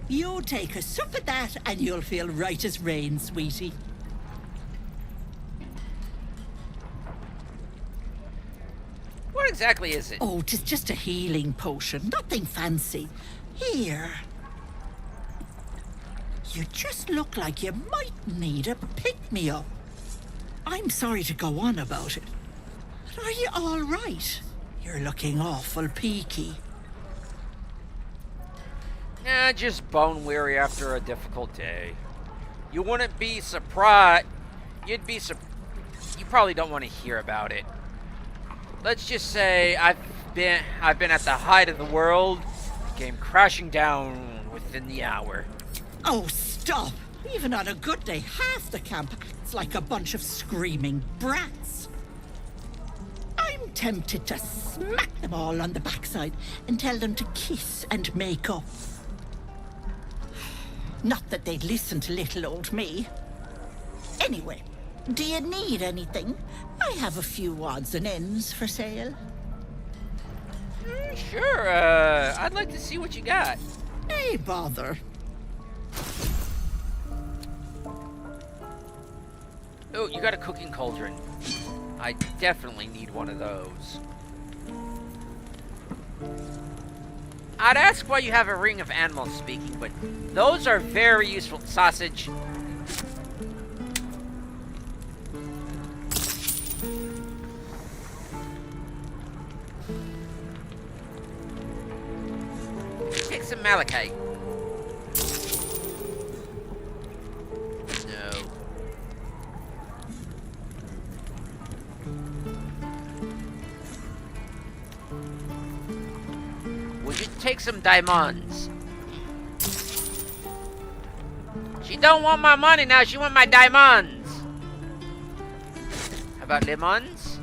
Speaker 18: You take a sup at that and you'll feel right as rain, sweetie.
Speaker 1: What exactly is it?
Speaker 18: Oh, 'tis just a healing potion. Nothing fancy. Here. You just look like you might need a pick-me-up. I'm sorry to go on about it. But are you all right? You're looking awful peaky.
Speaker 1: Just bone weary after a difficult day. You wouldn't be surprised. You probably don't want to hear about it. Let's just say I've been at the height of the world, came crashing down within the hour.
Speaker 18: Oh, stop! Even on a good day, half the camp acts like a bunch of screaming brats. I'm tempted to smack them all on the backside and tell them to kiss and make up. Not that they'd listen to little old me. Anyway, do you need anything? I have a few odds and ends for sale.
Speaker 1: Sure, I'd like to see what you got.
Speaker 18: Hey, bother.
Speaker 1: Oh, you got a cooking cauldron. I definitely need one of those. I'd ask why you have a ring of animal speaking, but those are very useful. Sausage. Take some malachite. No. Would you take some diamonds? She don't want my money now, she want my diamonds. How about lemons?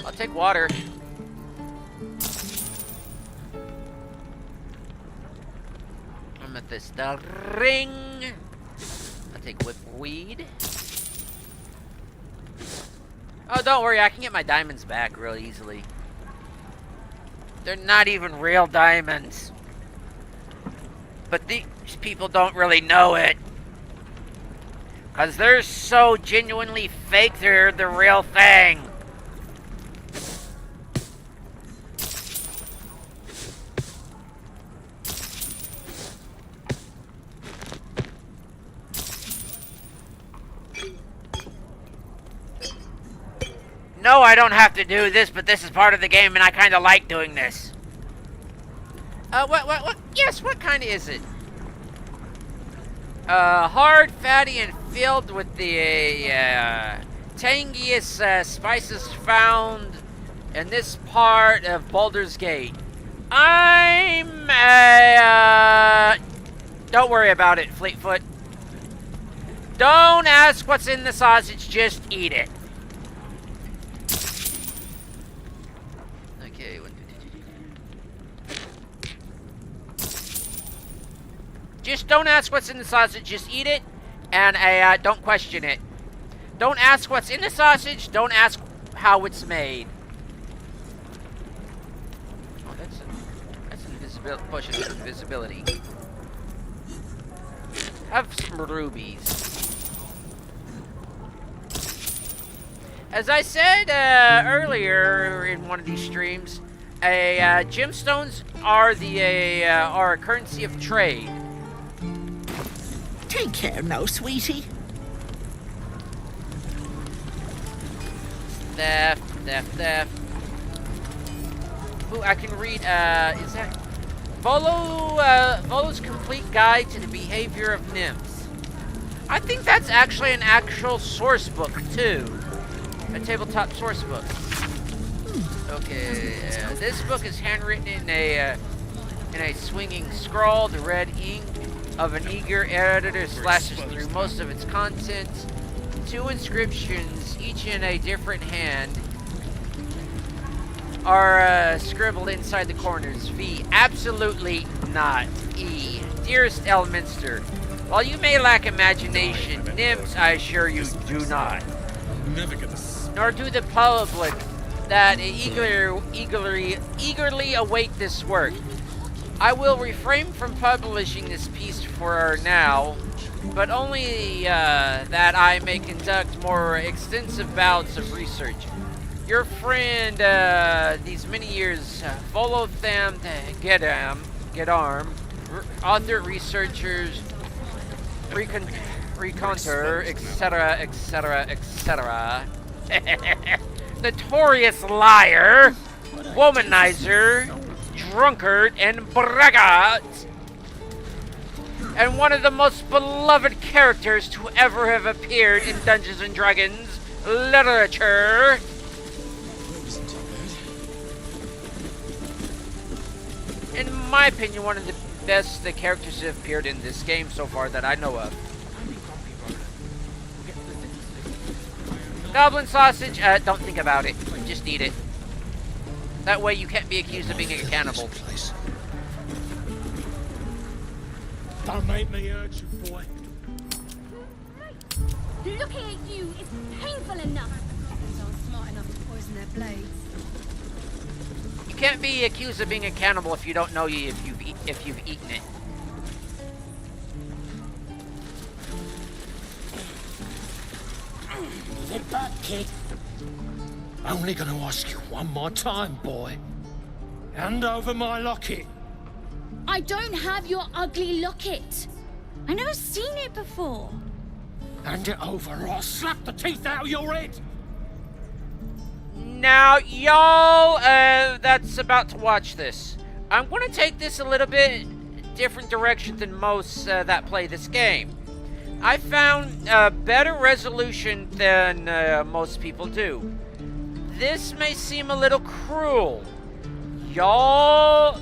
Speaker 1: I'll take water. Amethyst ring. I'll take whipweed. Oh, don't worry, I can get my diamonds back real easily. They're not even real diamonds. But these people don't really know it. Because they're so genuinely fake, they're the real thing. No, I don't have to do this, but this is part of the game, and I kind of like doing this. What? Yes, what kind is it? Hard, fatty, and filled with the tangiest spices found in this part of Baldur's Gate. Don't worry about it, Fleetfoot. Don't ask what's in the sausage, just eat it. Okay, just don't ask what's in the sausage, just eat it, and don't question it. Don't ask what's in the sausage, don't ask how it's made. Oh, that's invisibility, pushing invisibility. Have some rubies. As I said earlier in one of these streams, gemstones are are a currency of trade.
Speaker 18: Take care now, sweetie.
Speaker 1: Theft. Ooh, I can read, is that... Volo's Complete Guide to the Behavior of Nymphs. I think that's actually an actual source book, too. A tabletop source book. Okay, this book is handwritten in a swinging scroll. The red ink of an eager editor slashes through most of its content. 2 inscriptions, each in a different hand, are scribbled inside the corners. V, absolutely not. E, dearest Elminster, while you may lack imagination, nymphs, I assure you, do not.
Speaker 13: Never get this.
Speaker 1: Nor do the public that eagerly await this work. I will refrain from publishing this piece for now, but only that I may conduct more extensive bouts of research. Your friend, these many years, followed them to Gedarm, author, researchers, recounter, etc., etc., etc. Notorious liar, womanizer, drunkard, and braggart, and one of the most beloved characters to ever have appeared in Dungeons & Dragons literature. In my opinion, one of the best characters that have appeared in this game so far that I know of. Goblin sausage, don't think about it. Just eat it. That way you can't be accused of being a cannibal.
Speaker 9: Don't make me hurt you, boy.
Speaker 4: Looking at you is painful enough. Goblins aren't smart enough to poison their blades.
Speaker 1: You can't be accused of being a cannibal if you don't know if you've eaten it.
Speaker 9: Get back, kid. Only gonna ask you one more time, boy. Hand over my locket.
Speaker 4: I don't have your ugly locket. I've never seen it before.
Speaker 9: Hand it over or I'll slap the teeth out of your head.
Speaker 1: Now, y'all, that's about to watch this. I'm going to take this a little bit different direction than most that play this game. I found a better resolution than most people do. This may seem a little cruel. Y'all,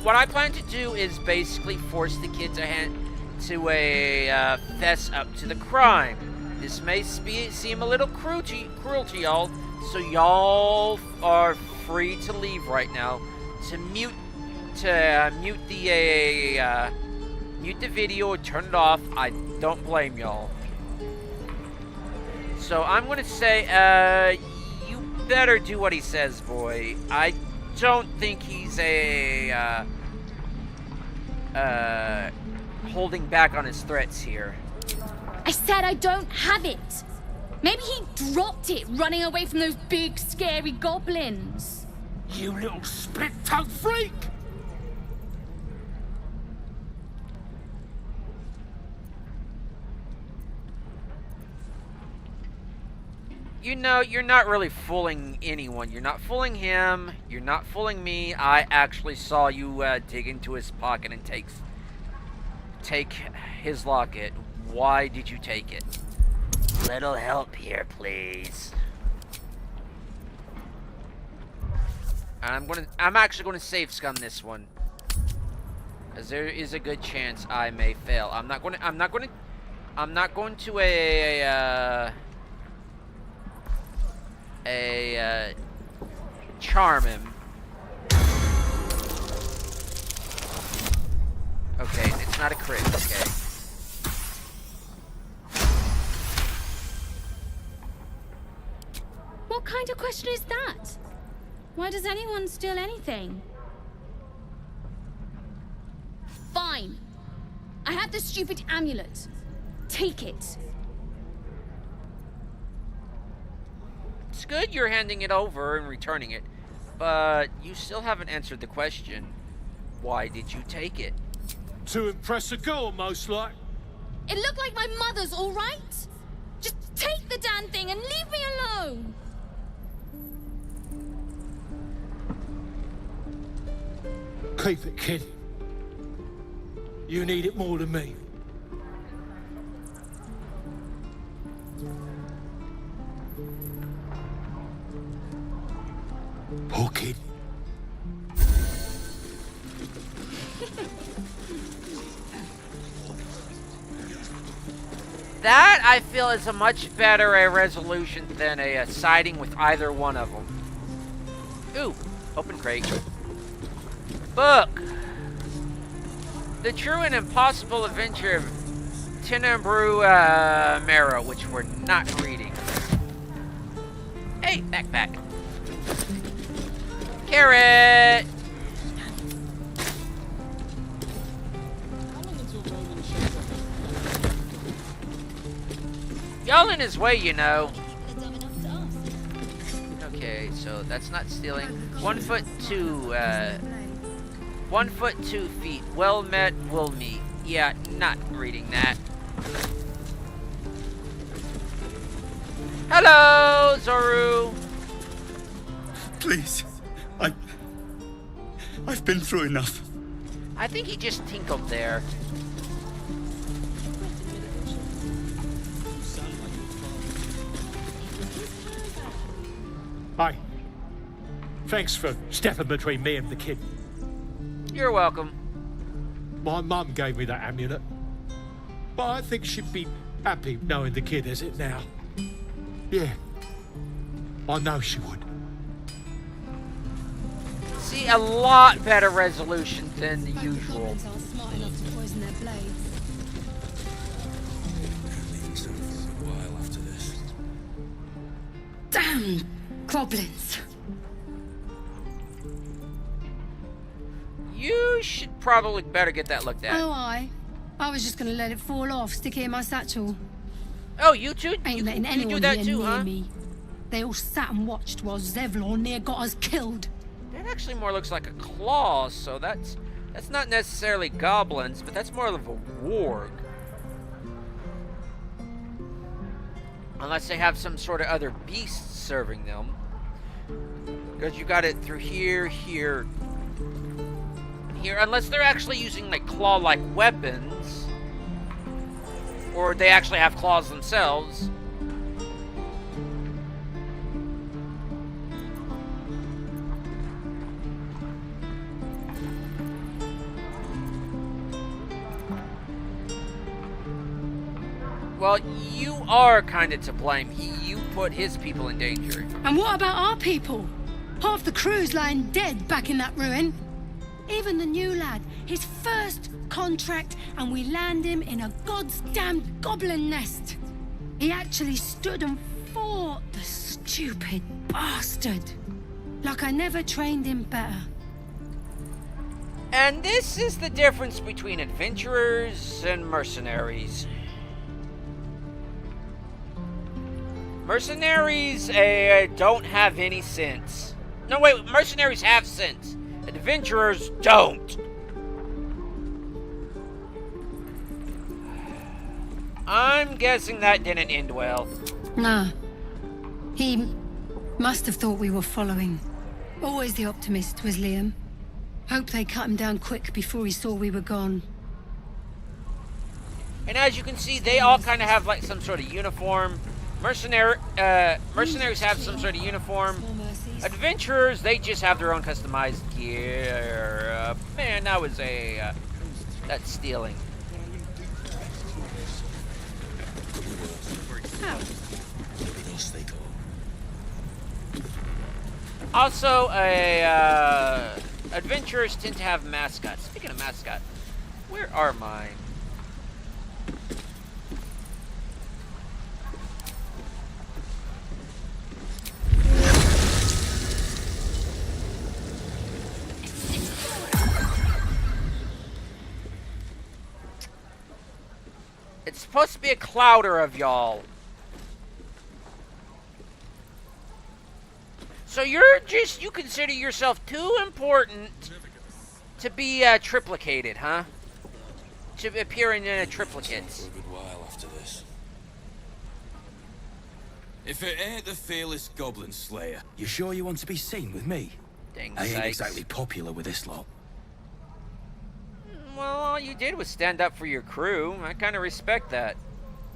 Speaker 1: what I plan to do is basically force the kid to fess up to the crime. This may seem a little cruel to y'all, So y'all are free to leave right now. To mute the video or turn it off. I don't blame y'all. So I'm gonna say, you better do what he says, boy. I don't think he's holding back on his threats here.
Speaker 4: I said I don't have it. Maybe he dropped it running away from those big, scary goblins.
Speaker 9: You little split-tongued freak!
Speaker 1: You know, you're not really fooling anyone. You're not fooling him. You're not fooling me. I actually saw you dig into his pocket and take his locket. Why did you take it? Little help here, please. I'm actually gonna save scum this one, as there is a good chance I may fail. I'm not going to charm him. Okay, it's not a crit. Okay.
Speaker 4: What kind of question is that? Why does anyone steal anything? Fine. I have the stupid amulet. Take it.
Speaker 1: It's good you're handing it over and returning it, but you still haven't answered the question. Why did you take it?
Speaker 9: To impress a girl, most like.
Speaker 4: It looked like my mother's, all right? Just take the damn thing and leave me alone.
Speaker 9: Keep it, kid. You need it more than me. Poor kid.
Speaker 1: That, I feel, is a much better resolution than a siding with either one of them. Ooh, open crate. Book. The True and Impossible Adventure of Tenebru Marrow, which we're not reading. Hey, backpack. Carrot! Y'all in his way, you know. Okay, so that's not stealing. 1 foot 2, 1 foot 2 feet. Well met, will meet. Yeah, not reading that. Hello, Zoru.
Speaker 6: Please. I've been through enough.
Speaker 1: I think he just tinkled there.
Speaker 9: Hi. Thanks for stepping between me and the kid.
Speaker 1: You're welcome.
Speaker 9: My mum gave me that amulet, but I think she'd be happy knowing the kid has it now. Yeah, I know she would.
Speaker 1: See, a lot better resolution than the usual.
Speaker 8: Smart enough to poison their blades.
Speaker 4: Damn goblins.
Speaker 1: You should probably better get that looked at.
Speaker 8: Oh, I was just gonna let it fall off, stick it in my satchel.
Speaker 1: Oh, you too?
Speaker 8: Ain't letting
Speaker 1: you
Speaker 8: anyone
Speaker 1: do that
Speaker 8: here
Speaker 1: too,
Speaker 8: near
Speaker 1: huh?
Speaker 8: me. They all sat and watched while Zevlor near got us killed.
Speaker 1: That actually more looks like a claw, so that's not necessarily goblins, but that's more of a warg. Unless they have some sort of other beast serving them. Because you got it through here, here, here. Unless they're actually using like claw-like weapons. Or they actually have claws themselves. Well, you are kind of to blame. You put his people in danger.
Speaker 8: And what about our people? Half the crew's lying dead back in that ruin. Even the new lad, his first contract, and we land him in a goddamned goblin nest. He actually stood and fought, the stupid bastard. Like I never trained him better.
Speaker 1: And this is the difference between adventurers and mercenaries. Mercenaries don't have any sense. No, wait, mercenaries have sense. Adventurers don't. I'm guessing that didn't end well.
Speaker 8: Nah. He must have thought we were following. Always the optimist was Liam. Hope they cut him down quick before he saw we were gone.
Speaker 1: And as you can see, they all kind of have like some sort of uniform. Mercenaries have some sort of uniform. Adventurers, they just have their own customized gear. Man, that was that's stealing. Also, adventurers tend to have mascots. Speaking of mascot, where are mine? It's supposed to be a clouder of y'all. So you consider yourself too important to be triplicated, huh? To appear in a triplicate.
Speaker 6: For a good while after this. If it ain't the fearless Goblin Slayer, you sure you want to be seen with me?
Speaker 1: Dang
Speaker 6: I ain't
Speaker 1: sakes.
Speaker 6: exactly popular with this lot.
Speaker 1: Well, all you did was stand up for your crew. I kind of respect that.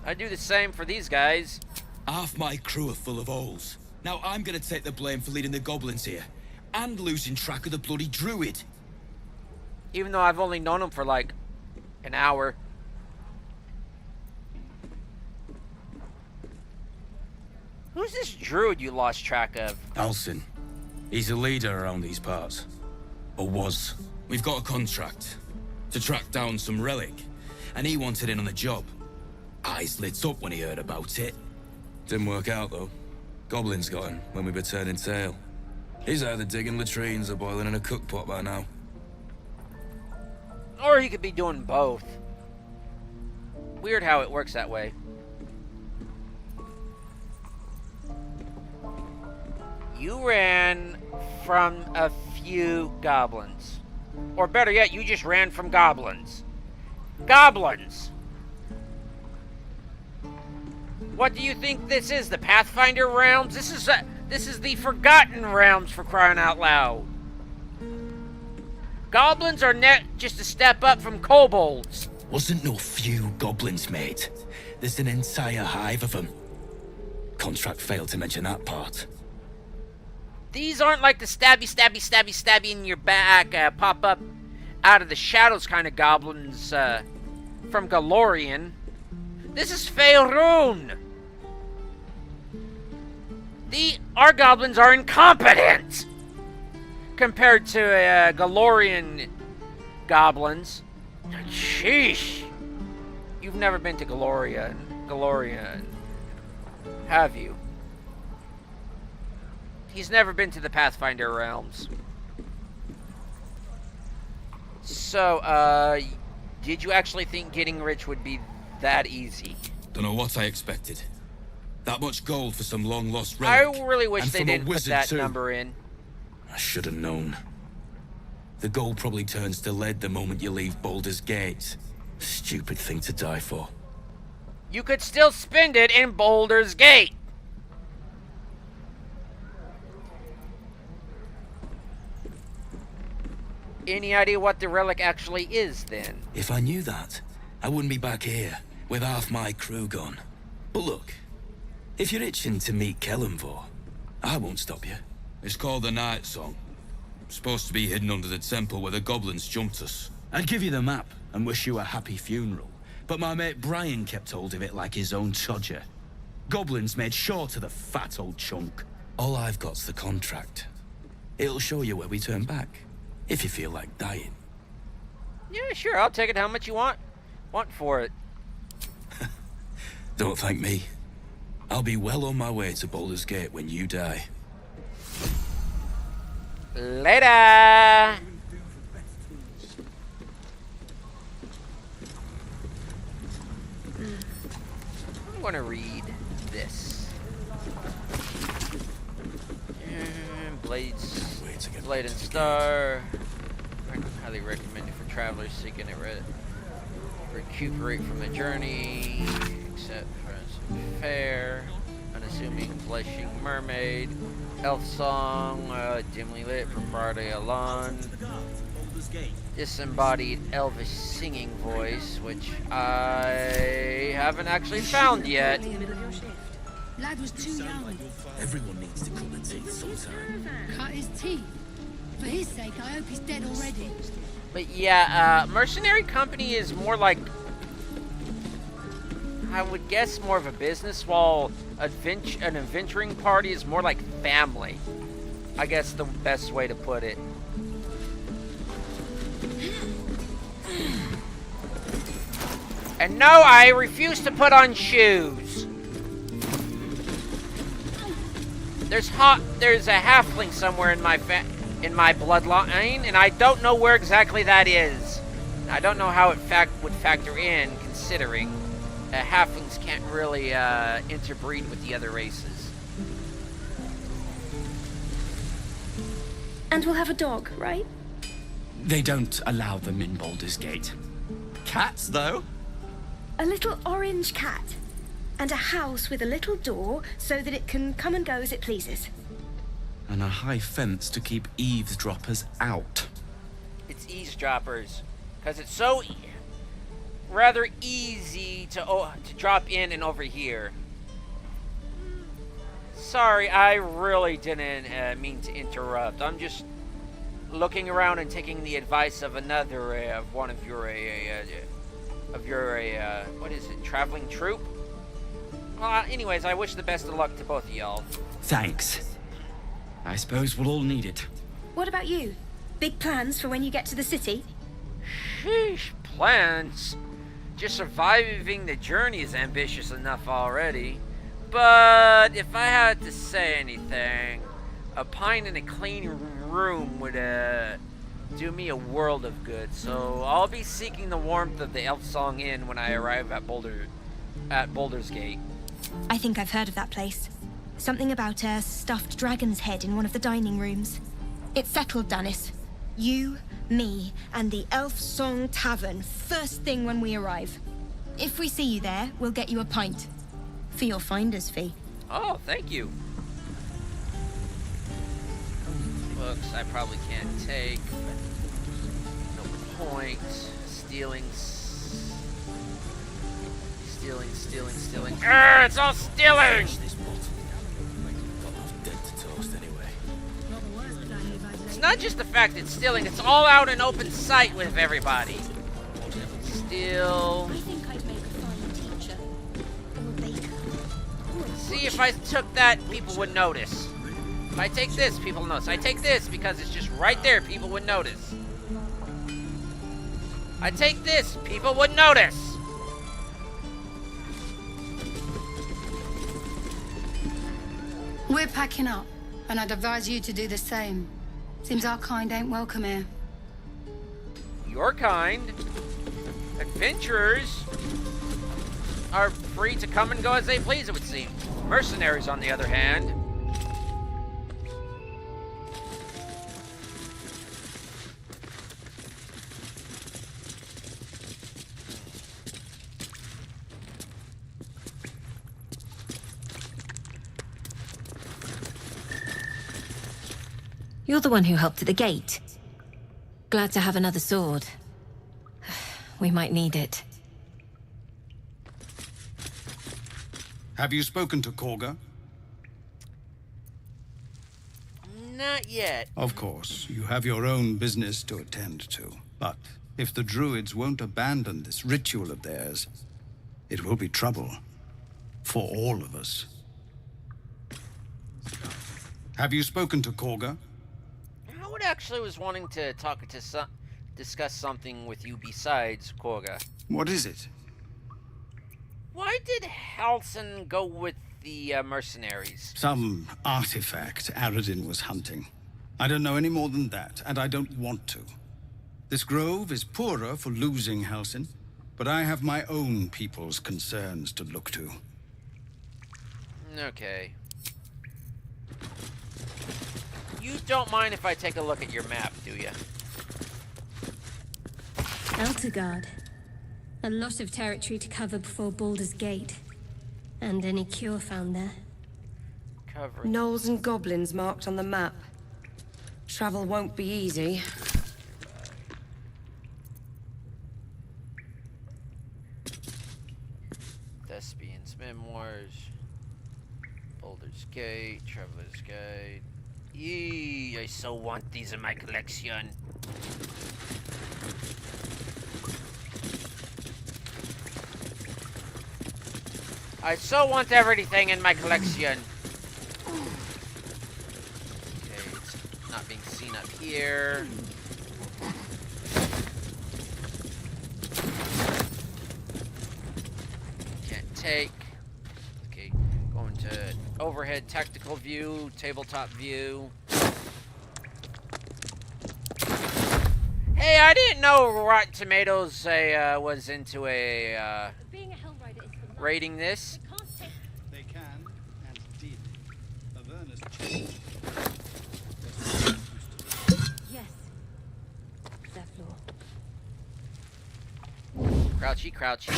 Speaker 1: I do the same for these guys.
Speaker 6: Half my crew are full of holes. Now I'm gonna take the blame for leading the goblins here. And losing track of the bloody druid.
Speaker 1: Even though I've only known him for like an hour. Who's this druid you lost track of?
Speaker 6: Alcin. He's a leader around these parts. Or was. We've got a contract to track down some relic. And he wanted in on the job. Eyes lit up when he heard about it. Didn't work out though. Goblins got him when we were turning tail. He's either digging latrines or boiling in a cookpot by now.
Speaker 1: Or he could be doing both. Weird how it works that way. You ran from a few goblins. Or better yet, you just ran from goblins. Goblins! What do you think this is? The Pathfinder realms? This is the Forgotten Realms, for crying out loud. Goblins are just a step up from kobolds.
Speaker 6: Wasn't no few goblins, mate. There's an entire hive of them. Contract failed to mention that part.
Speaker 1: These aren't like the stabby in your back, pop up out of the shadows kind of goblins from Galorian. This is Faerun. Our goblins are incompetent compared to Galorian goblins. Sheesh. You've never been to Galorian, have you? He's never been to the Pathfinder realms. So, did you actually think getting rich would be that easy?
Speaker 6: Don't know what I expected. That much gold for some long-lost relic.
Speaker 1: I really wish
Speaker 6: and
Speaker 1: they
Speaker 6: from a
Speaker 1: didn't put
Speaker 6: wizard
Speaker 1: that
Speaker 6: too.
Speaker 1: number in.
Speaker 6: I should have known. The gold probably turns to lead the moment you leave Baldur's Gate. Stupid thing to die for.
Speaker 1: You could still spend it in Baldur's Gate. Any idea what the relic actually is, then?
Speaker 6: If I knew that, I wouldn't be back here with half my crew gone. But look, if you're itching to meet Kellenvor, I won't stop you. It's called the Night Song. Supposed to be hidden under the temple where the goblins jumped us. I'd give you the map and wish you a happy funeral, but my mate Brian kept hold of it like his own Chodger. Goblins made short of the fat old chunk. All I've got's the contract. It'll show you where we turn back, if you feel like dying.
Speaker 1: Yeah, sure, I'll take it how much you want for it.
Speaker 6: Don't thank me. I'll be well on my way to Baldur's Gate when you die.
Speaker 1: Later! I'm gonna read this. Blade and Star. Highly recommended for travelers seeking a recuperate from the journey, except for fair, unassuming blushing mermaid, elf song, dimly lit propriety alone, disembodied elvish singing voice, which I haven't actually found yet.
Speaker 8: Lad was too young.
Speaker 6: Everyone needs to cut the teeth sometime.
Speaker 8: Cut his teeth. For his sake, I hope he's dead already.
Speaker 1: But yeah, mercenary company is more like, I would guess, more of a business, while an adventuring party is more like family. I guess the best way to put it. And no, I refuse to put on shoes. There's a halfling somewhere in my bloodline, and I don't know where exactly that is. I don't know how it would factor in, considering halflings can't really interbreed with the other races.
Speaker 19: And we'll have a dog, right?
Speaker 6: They don't allow them in Baldur's Gate. Cats, though?
Speaker 19: A little orange cat. And a house with a little door so that it can come and go as it pleases.
Speaker 6: And a high fence to keep eavesdroppers out.
Speaker 1: It's eavesdroppers, because it's so rather easy to drop in and overhear. Sorry, I really didn't mean to interrupt. I'm just looking around and taking the advice of another one of your what is it, traveling troupe? Anyways, I wish the best of luck to both of y'all.
Speaker 6: Thanks. I suppose we'll all need it.
Speaker 19: What about you? Big plans for when you get to the city?
Speaker 1: Sheesh, plans? Just surviving the journey is ambitious enough already. But if I had to say anything, a pint in a clean room would do me a world of good. So I'll be seeking the warmth of the Elf Song Inn when I arrive at Baldur's Gate.
Speaker 19: I think I've heard of that place. Something about a stuffed dragon's head in one of the dining rooms. It's settled, Dennis. You, me, and the Elf Song Tavern first thing when we arrive. If we see you there, we'll get you a pint. For your finder's fee.
Speaker 1: Oh, thank you. Books I probably can't take. No point. Stealing. It's all stealing! It's not just the fact it's stealing, it's all out in open sight with everybody. Steal.
Speaker 19: I think I'd make a fine teacher. Or baker.
Speaker 1: See, if I took that, people would notice. If I take this, people will notice. I take this because it's just right there, people would notice. I take this, people would notice.
Speaker 8: We're packing up, and I'd advise you to do the same. Seems our kind ain't welcome here.
Speaker 1: Your kind, adventurers, are free to come and go as they please, it would seem. Mercenaries, on the other hand,
Speaker 14: You're the one who helped at the gate. Glad to have another sword. We might need it.
Speaker 20: Have you spoken to Korga?
Speaker 1: not yet.
Speaker 20: Of course, you have your own business to attend to. But If the Druids won't abandon this ritual of theirs, it will be trouble for all of us. Have you spoken to Korga?
Speaker 1: Howard actually was wanting to discuss something with you besides Korga.
Speaker 20: What is it?
Speaker 1: Why did Halsin go with the mercenaries?
Speaker 20: Some artifact Aradin was hunting. I don't know any more than that, and I don't want to. This grove is poorer for losing Halsin, but I have my own people's concerns to look to.
Speaker 1: Okay. You don't mind if I take a look at your map, do you?
Speaker 21: Eltergard. A lot of territory to cover before Baldur's Gate. And any cure found there.
Speaker 22: Gnolls and goblins marked on the map. Travel won't be easy.
Speaker 1: Thespian's Memoirs. Baldur's Gate. Traveler's Guide. Yee, I so want these in my collection. I so want everything in my collection. Okay, it's not being seen up here. Can't take. Okay, going to overhead tactical view, tabletop view. Hey, I didn't know Rotten Tomatoes was into rating this.
Speaker 20: They can, and did. Avernus changed.
Speaker 21: Yes. That floor.
Speaker 1: Crouchy, crouchy.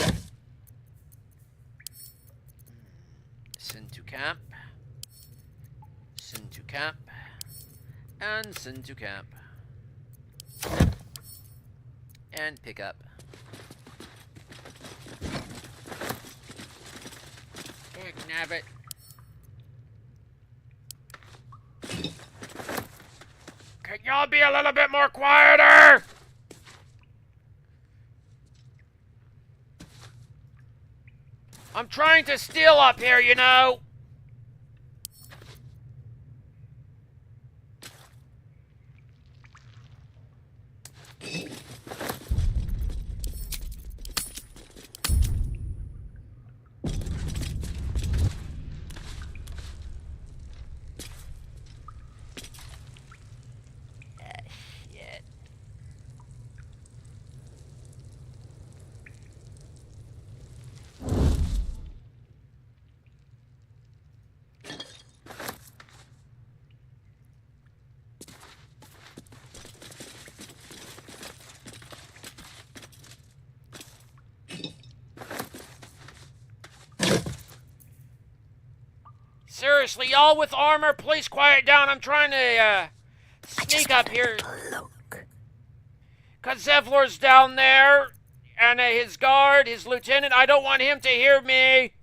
Speaker 1: Send to camp. Send to camp. And send to camp. And pick up. Nab it. Can y'all be a little bit more quieter? I'm trying to steal up here, you know. Seriously, y'all with armor, please quiet down. I'm trying to sneak up here. Cause Zevlor's down there, and his guard, his lieutenant. I don't want him to hear me.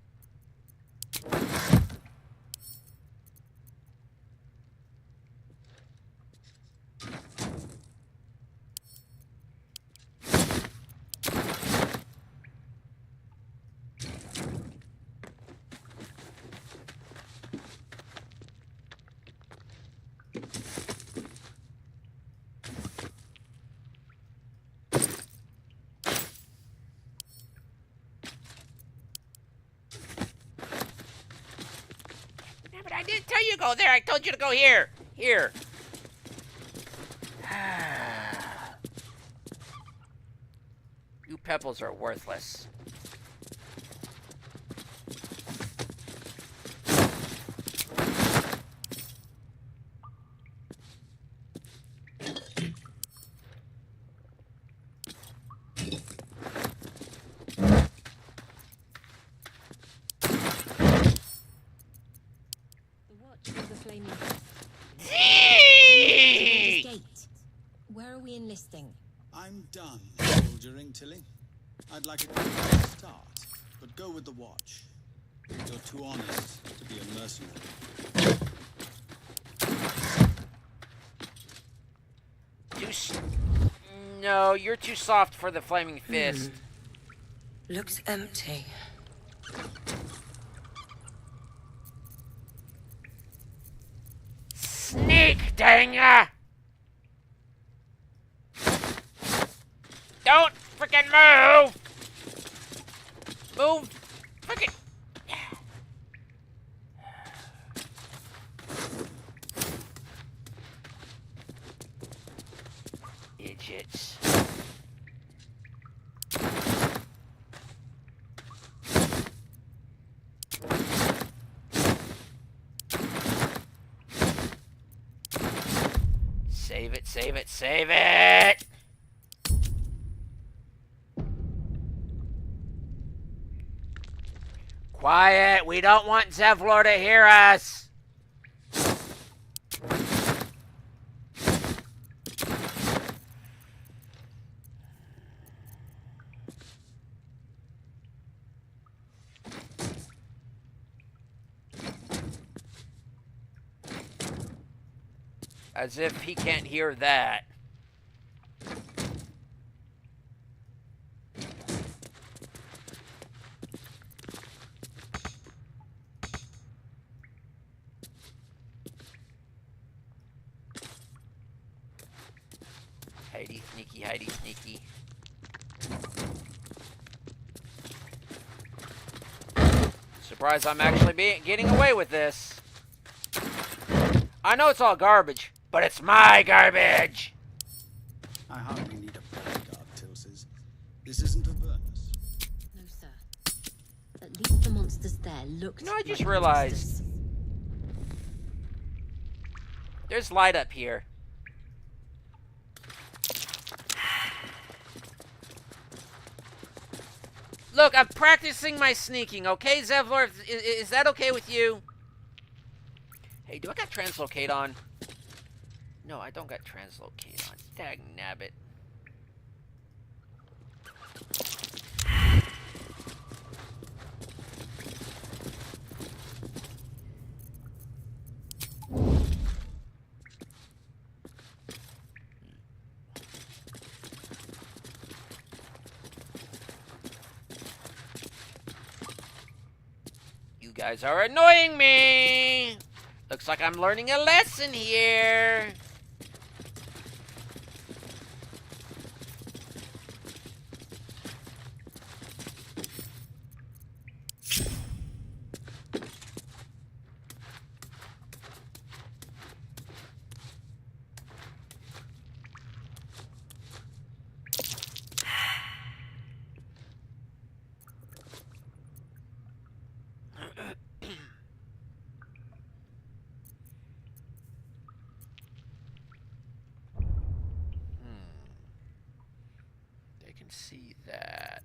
Speaker 1: I didn't tell you to go there. I told you to go here. Here. You pebbles are worthless.
Speaker 21: Where are we enlisting?
Speaker 20: I'm done soldiering, Tilly. I'd like a quick start, but go with the watch. You're too honest to be a mercenary.
Speaker 1: No, you're too soft for the flaming fist.
Speaker 22: Looks empty.
Speaker 1: Sneak, dang ya! Don't frickin' move! Move! Frickin'. Idiots. Save it, save it, save it! Quiet, we don't want Zevlor to hear us! As if he can't hear that. Hidey sneaky, hidey sneaky. Surprised I'm actually getting away with this. I know it's all garbage, but it's my garbage!
Speaker 20: I hardly need a bodyguard, Tilses. This isn't Avernus.
Speaker 4: No, sir. At least the monsters there looked.
Speaker 1: No, I just
Speaker 4: like
Speaker 1: realized. There's light up here. Look, I'm practicing my sneaking, okay, Zevlor? Is that okay with you? Hey, do I got translocate on? No, I don't got translocate on. Dag nabbit. You guys are annoying me! Looks like I'm learning a lesson here. See that.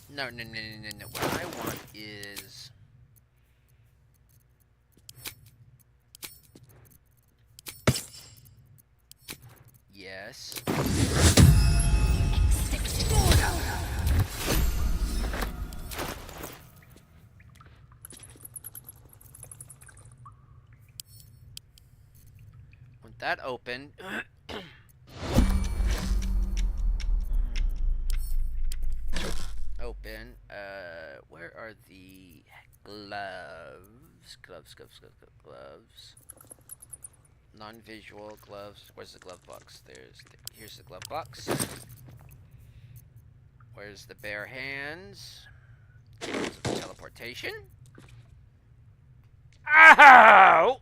Speaker 1: No. What I want is yes. That open. Open. Where are the gloves? Gloves. Non-visual gloves. Where's the glove box? Here's the glove box. Where's the bare hands? Teleportation. Ow!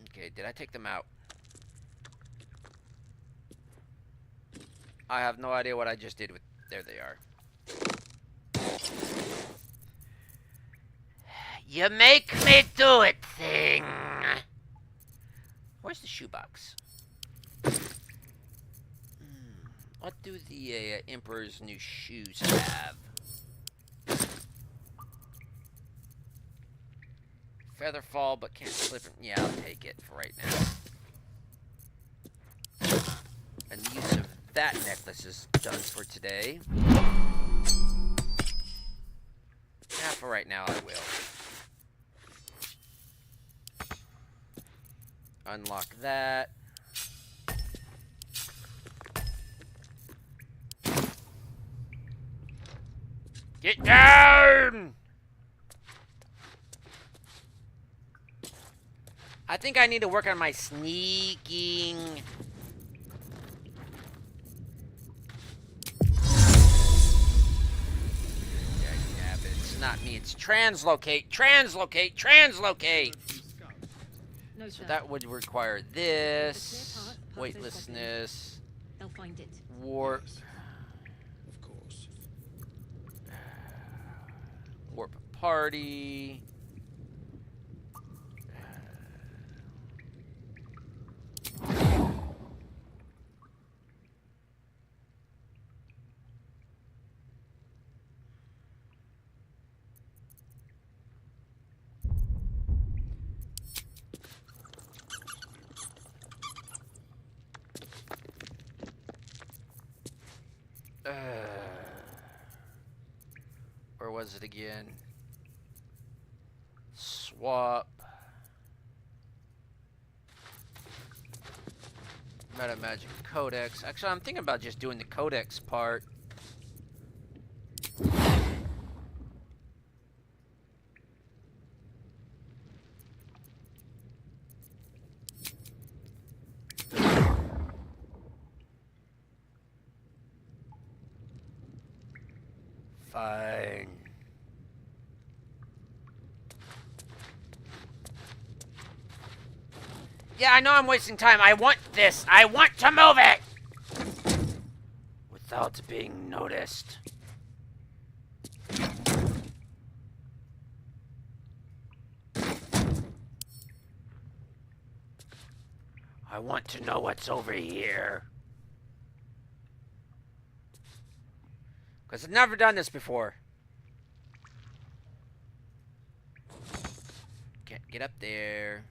Speaker 1: Okay, did I take them out? I have no idea what I just did with... There they are. You make me do it, thing! Where's the shoebox? What do the Emperor's new shoes have? Feather fall, but can't slip it. Yeah, I'll take it for right now. And the use of that necklace is done for today. Yeah, for right now I will. Unlock that. Get down! I think I need to work on my sneaking. Yeah, but it's not me. It's translocate, translocate, translocate.
Speaker 4: No,
Speaker 1: So that would require this. Weightlessness.
Speaker 4: They'll find it.
Speaker 1: Warp.
Speaker 15: Of course.
Speaker 1: Warp party. Where was it again? Swap. Meta Magic Codex. Actually, I'm thinking about just doing the Codex part. Fine. Yeah, I know I'm wasting time. I want this. I want to move it! Without being noticed. I want to know what's over here. Because I've never done this before. Get up there.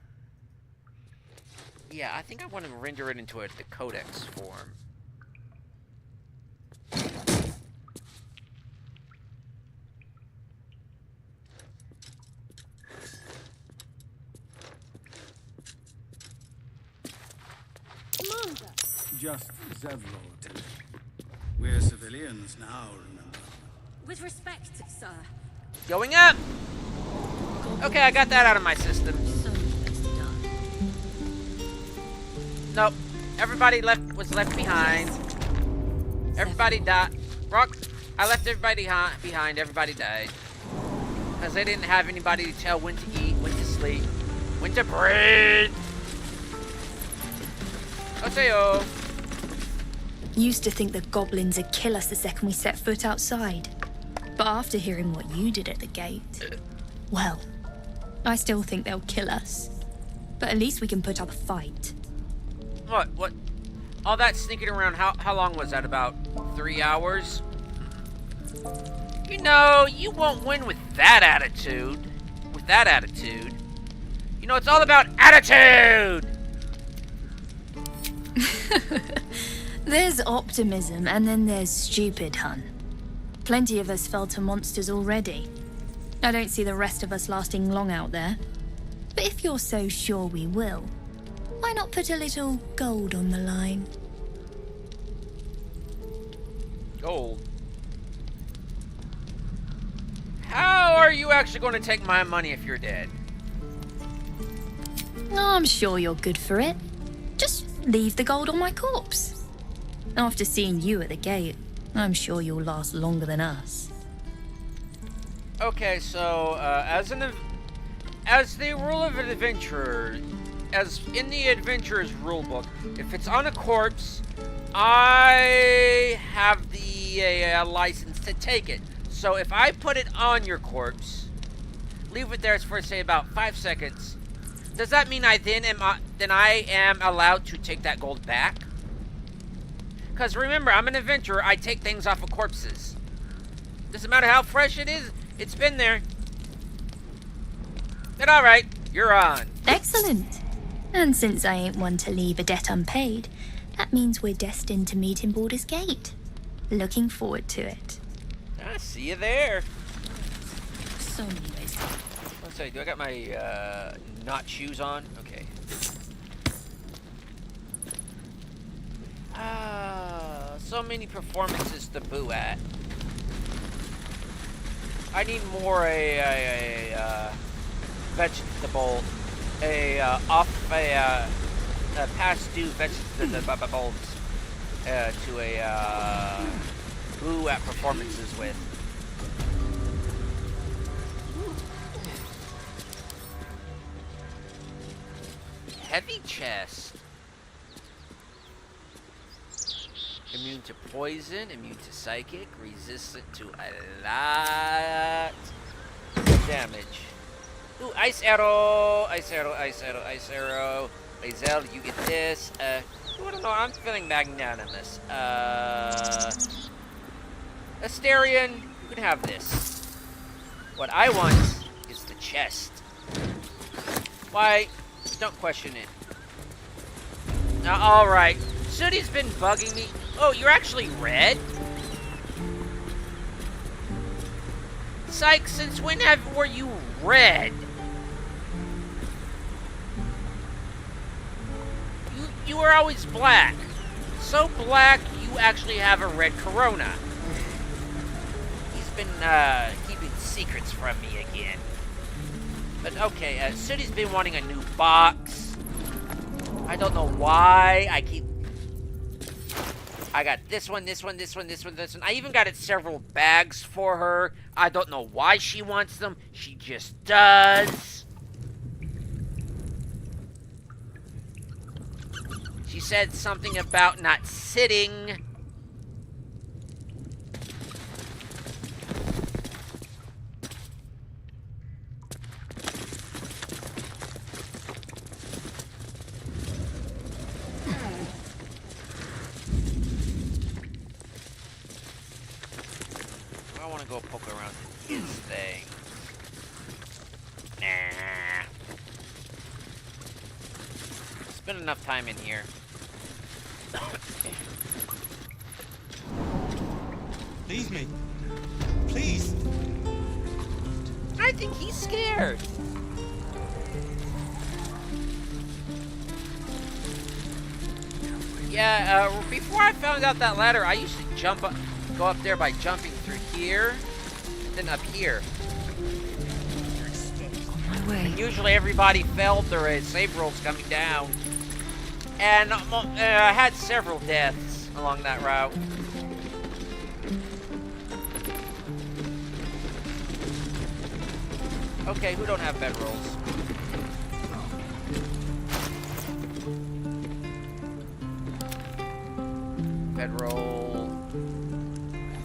Speaker 1: Yeah, I think I want to render it into the codex form.
Speaker 20: Just Zevlord. We're civilians now, remember?
Speaker 4: With respect, sir.
Speaker 1: Going up! Okay, I got that out of my system. Nope. Everybody was left behind. Everybody died. Rock, I left everybody behind. Everybody died. Because they didn't have anybody to tell when to eat, when to sleep, when to breathe. Oseo.
Speaker 19: Used to think the goblins would kill us the second we set foot outside. But after hearing what you did at the gate, well, I still think they'll kill us. But at least we can put up a fight.
Speaker 1: What? All that sneaking around, how long was that? About 3 hours? You know, you won't win with that attitude. You know, it's all about attitude!
Speaker 19: There's optimism, and then there's stupid, hun. Plenty of us fell to monsters already. I don't see the rest of us lasting long out there. But if you're so sure we will, why not put a little gold on the line?
Speaker 1: Gold? How are you actually going to take my money if you're dead?
Speaker 19: I'm sure you're good for it. Just leave the gold on my corpse. After seeing you at the gate, I'm sure you'll last longer than us.
Speaker 1: Okay, so as the rule of an adventurer, as in the adventurer's rulebook, if it's on a corpse, I have the license to take it. So if I put it on your corpse, leave it there for say about 5 seconds, does that mean I am allowed to take that gold back? Because remember, I'm an adventurer. I take things off of corpses. Doesn't matter how fresh it is. It's been there. Then all right, you're on.
Speaker 19: Excellent. And since I ain't one to leave a debt unpaid, that means we're destined to meet in Baldur's Gate. Looking forward to it.
Speaker 1: I see you there.
Speaker 19: So many ways.
Speaker 1: Let's see, do I got my not shoes on? Okay. So many performances to boo at. I need more vegetable, past due vegetables to a boo at performances with. Heavy chest. Immune to poison, immune to psychic, resistant to a lot of damage. Ooh, ice arrow, ice arrow, ice arrow, ice arrow. Lazel, you get this. I don't know, I'm feeling magnanimous. Asterion, you can have this. What I want is the chest. Why? Don't question it. Now, alright. Sooty's been bugging me. Oh, you're actually red? Psych, since when were you red? You were always black. So black, you actually have a red corona. He's been, keeping secrets from me again. But okay, Sooty's been wanting a new box. I don't know why. I got this one, this one, this one, this one, this one. I even got it several bags for her. I don't know why she wants them. She just does. She said something about not sitting. I want to go poke around this thing. Nah. Spend enough time in here.
Speaker 6: Leave me. Please.
Speaker 1: I think he's scared. Yeah, before I found out that ladder, I used to go up there by jumping through here, and then up here.
Speaker 11: On my way.
Speaker 1: And usually everybody fell through it, save rolls coming down. And I had several deaths along that route. Okay, who don't have bedrolls? Bedroll.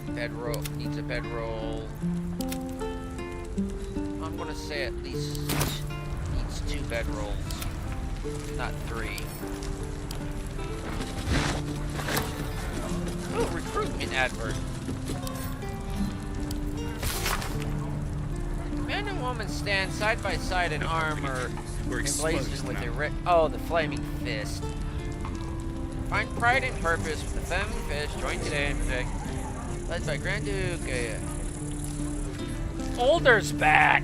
Speaker 1: Bedroll. Needs a bedroll. I'm gonna say at least needs 2 bedrolls. Not 3. Oh, recruitment advert. Man and woman stand side by side in armor, emblazoned with a the flaming fist. Find pride and purpose with the flaming fist. Join today and protect. Led by Grand Duke. Older's back.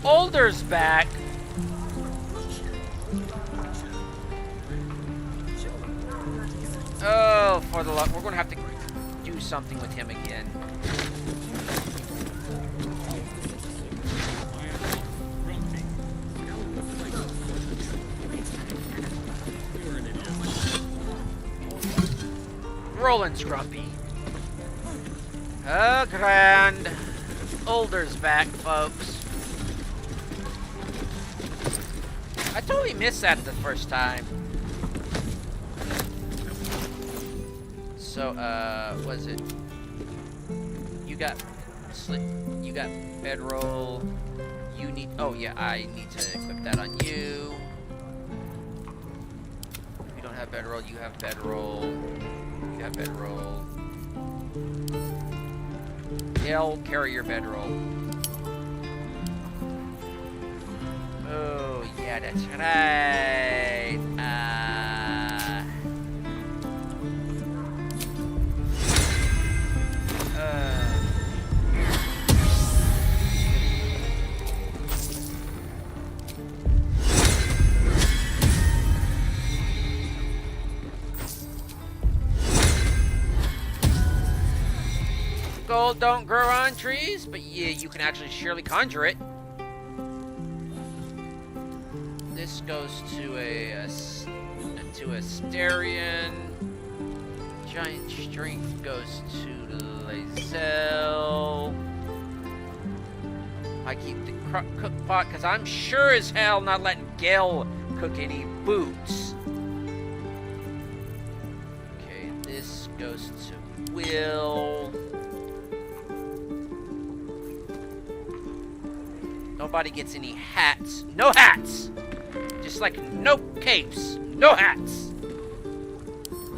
Speaker 1: Older's back. Oh, for the luck. We're gonna have to do something with him again. Roland's grumpy. Oh, grand. Older's back, folks. I totally missed that the first time. So, was it? You got bedroll. You need. Oh yeah, I need to equip that on you. If you don't have bedroll, you have bedroll. You have bedroll. He'll carry your bedroll. Oh yeah, that's right. gold don't grow on trees, but yeah, you can actually surely conjure it. This goes to a Asterion. Giant strength goes to Lae'zel. I keep the cook pot because I'm sure as hell not letting Gil cook any boots. Okay, this goes to Will. Nobody gets any hats. No hats! Just like no capes. No hats!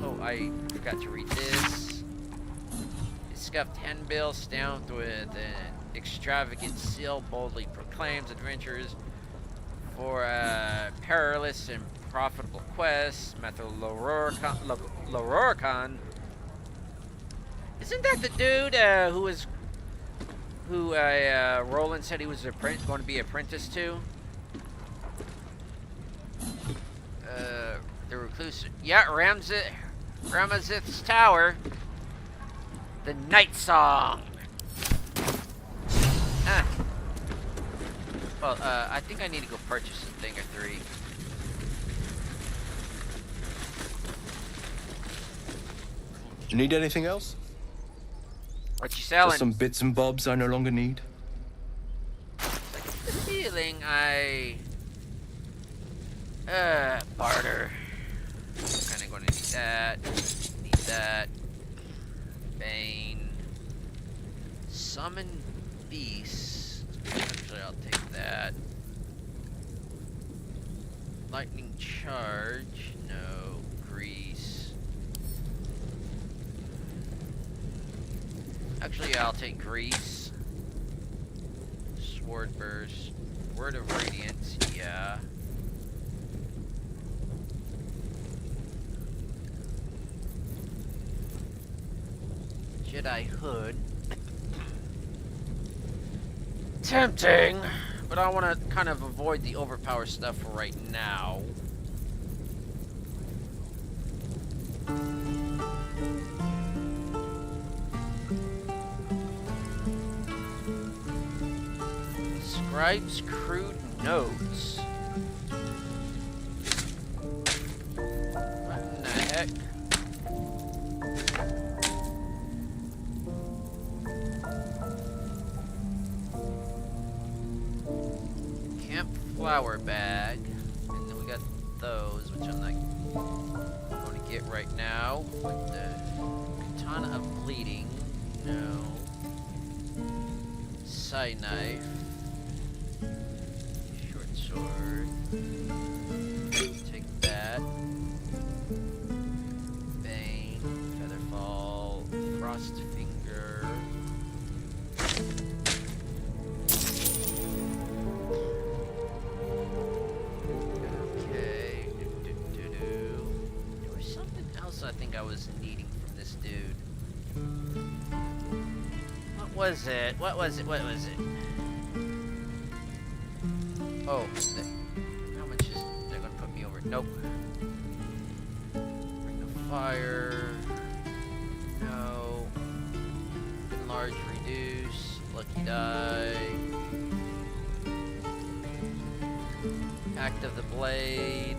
Speaker 1: Oh, I forgot to read this. Scuffed handbill stamped with an extravagant seal boldly proclaims adventurers for a perilous and profitable quest. Matthew Lororicon. Isn't that the dude who Roland said he was going to be apprenticed to? The recluse. Yeah, Ramazith's Tower. The Night Song. Well, I think I need to go purchase a thing or three.
Speaker 7: You need anything else?
Speaker 1: What you selling?
Speaker 7: Just some bits and bobs I no longer need.
Speaker 1: I get the feeling barter. Kinda gonna need that. Need that. Bane. Summon Beast. Actually, I'll take that. Lightning Charge. No. Grease. Actually, I'll take Grease. Sword Burst. Word of Radiance. Yeah. Jedi Hood. Tempting, but I want to kind of avoid the overpower stuff for right now. Scribe's crude notes. What in the heck? Flower bag, and then we got those, which I'm not going to get right now. But the Katana of Bleeding, no. Side knife, short sword. Take that. Bane, Featherfall, Frost Finger. I think I was needing from this dude. What was it? What was it? What was it? Oh, how much is they're gonna put me over? Nope. Ring of Fire. No. Enlarge, reduce. Lucky die. Act of the Blade.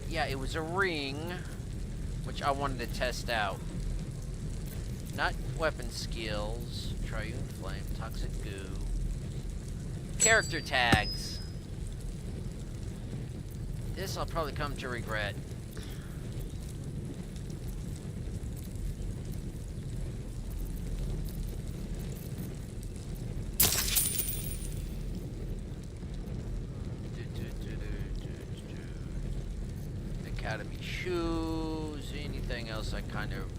Speaker 1: Yeah, it was a ring, which I wanted to test out. Not weapon skills. Triune Flame, Toxic Goo. Character tags. This I'll probably come to regret. Academy shoes, anything else I kind of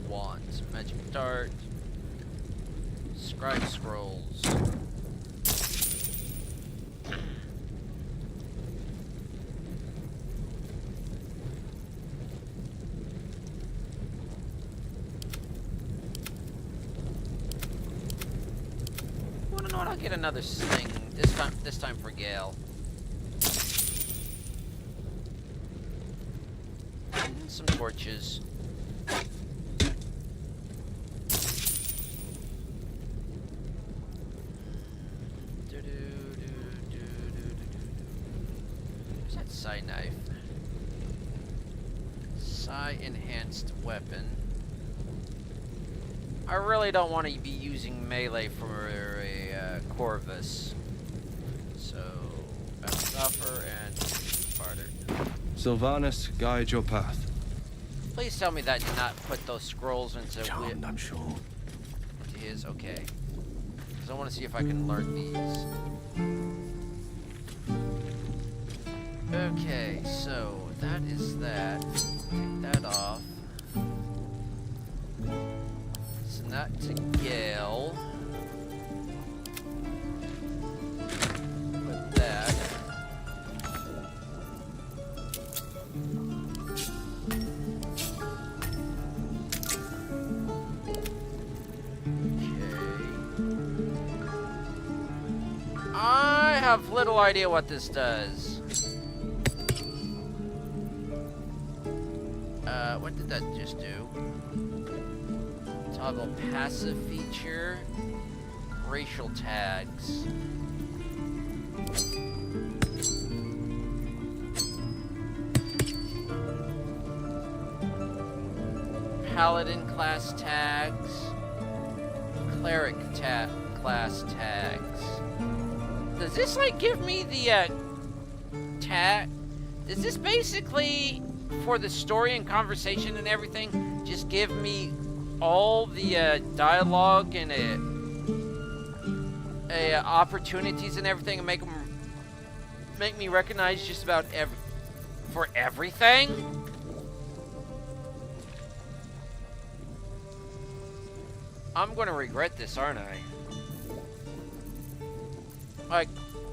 Speaker 1: want. Magic dart, scribe scrolls. Wanna know what? I'll get another thing this time for Gale. Some torches. Psi knife. Psi enhanced weapon. I really don't want to be using melee for a Corvus. So, bounce offer and Barter.
Speaker 7: Sylvanus, guide your path.
Speaker 1: Please tell me that did not put those scrolls into
Speaker 7: Charmed, I'm sure.
Speaker 1: Into his, okay. Because I want to see if I can learn these. Okay, so that is that. Take that off. Send that to Gale. Put that. I have little idea what this does. What did that just do? Toggle passive feature. Racial tags. Paladin class tags. Cleric class tags. Does this like give me the tag? Is this basically for the story and conversation and everything? Just give me all the dialogue and opportunities and everything, and make me recognize just about everything. I'm gonna regret this, aren't I? Like,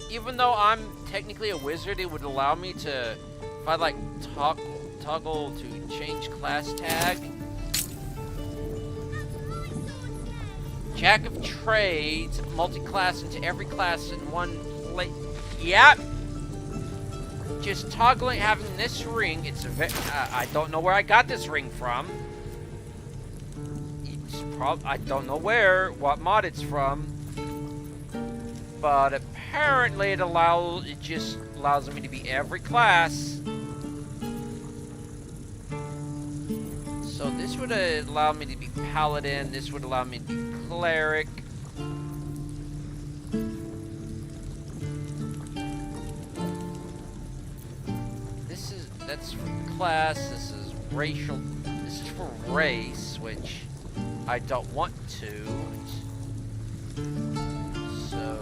Speaker 1: even though I'm technically a wizard, it would allow me to, if I like toggle to change class tag. Jack of trades, multi-class into every class in one place. Yep. Just toggling, having this ring. It's I don't know where I got this ring from. I don't know what mod it's from. But apparently it just allows me to be every class. So this would allow me to be paladin, this would allow me to be cleric. That's for class, this is racial, this is for race, which I don't want to. So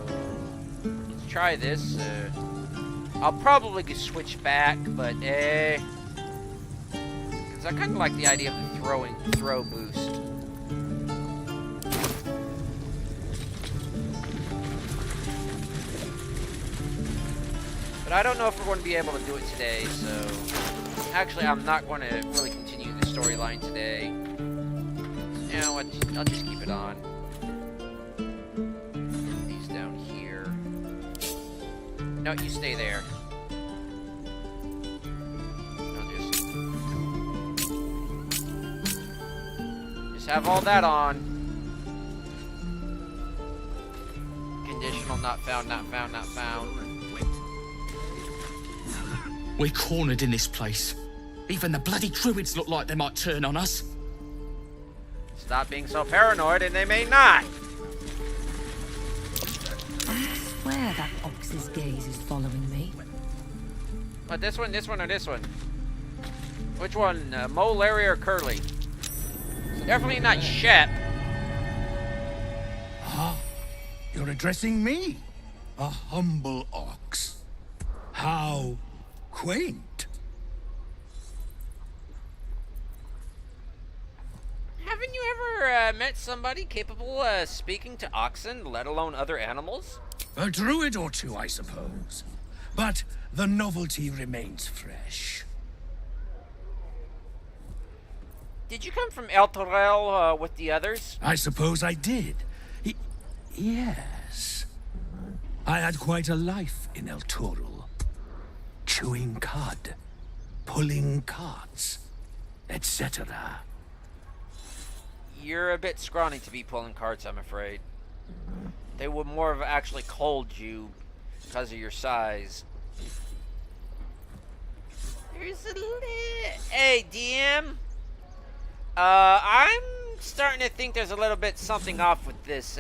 Speaker 1: let's try this. I'll probably switch back, but because I kind of like the idea of the throw boost. But I don't know if we're going to be able to do it today, so actually I'm not going to really continue the storyline today. You know what, I'll just keep it on. These down here. No, you stay there. Just have all that on. Conditional, not found, not found, not found.
Speaker 6: We're cornered in this place. Even the bloody druids look like they might turn on us.
Speaker 1: Stop being so paranoid and they may not.
Speaker 2: I swear that ox's gaze is following me.
Speaker 1: What, this one, or this one? Which one? Mo, Larry, or Curly? So definitely not Shep.
Speaker 13: Ah, you're addressing me, a humble ox. How quaint.
Speaker 1: Haven't you ever met somebody capable of speaking to oxen, let alone other animals?
Speaker 13: A druid or two, I suppose. But the novelty remains fresh.
Speaker 1: Did you come from El Torel with the others?
Speaker 13: I suppose I did. Yes. I had quite a life in El Toril. Chewing cud, pulling carts, etc.
Speaker 1: You're a bit scrawny to be pulling carts, I'm afraid. They would more have actually culled you because of your size. There's hey, DM. I'm starting to think there's a little bit something off with this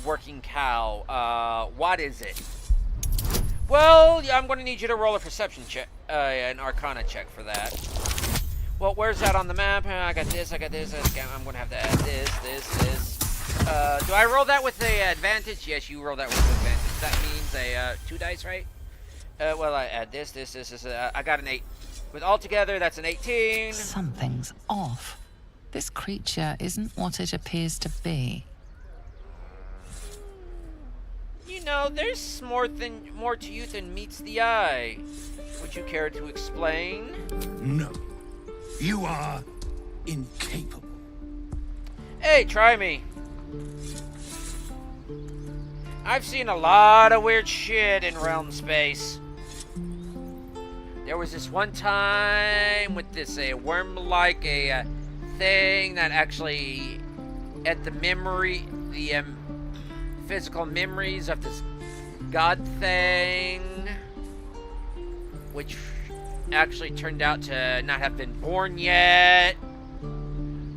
Speaker 1: working cow. What is it? Well, yeah, I'm going to need you to roll a perception check, an arcana check for that. Well, where's that on the map? I got this, I'm going to have to add this. Do I roll that with the advantage? Yes, you roll that with advantage. That means 2 dice, right? Well, I add this. I got an 8. With all together, that's an 18.
Speaker 2: Something's off. This creature isn't what it appears to be.
Speaker 1: You know, there's more to you than meets the eye. Would you care to explain?
Speaker 13: No. You are incapable.
Speaker 1: Hey, try me. I've seen a lot of weird shit in realm space. There was this one time with this worm-like thing that actually had the physical memories of this god thing, which actually turned out to not have been born yet,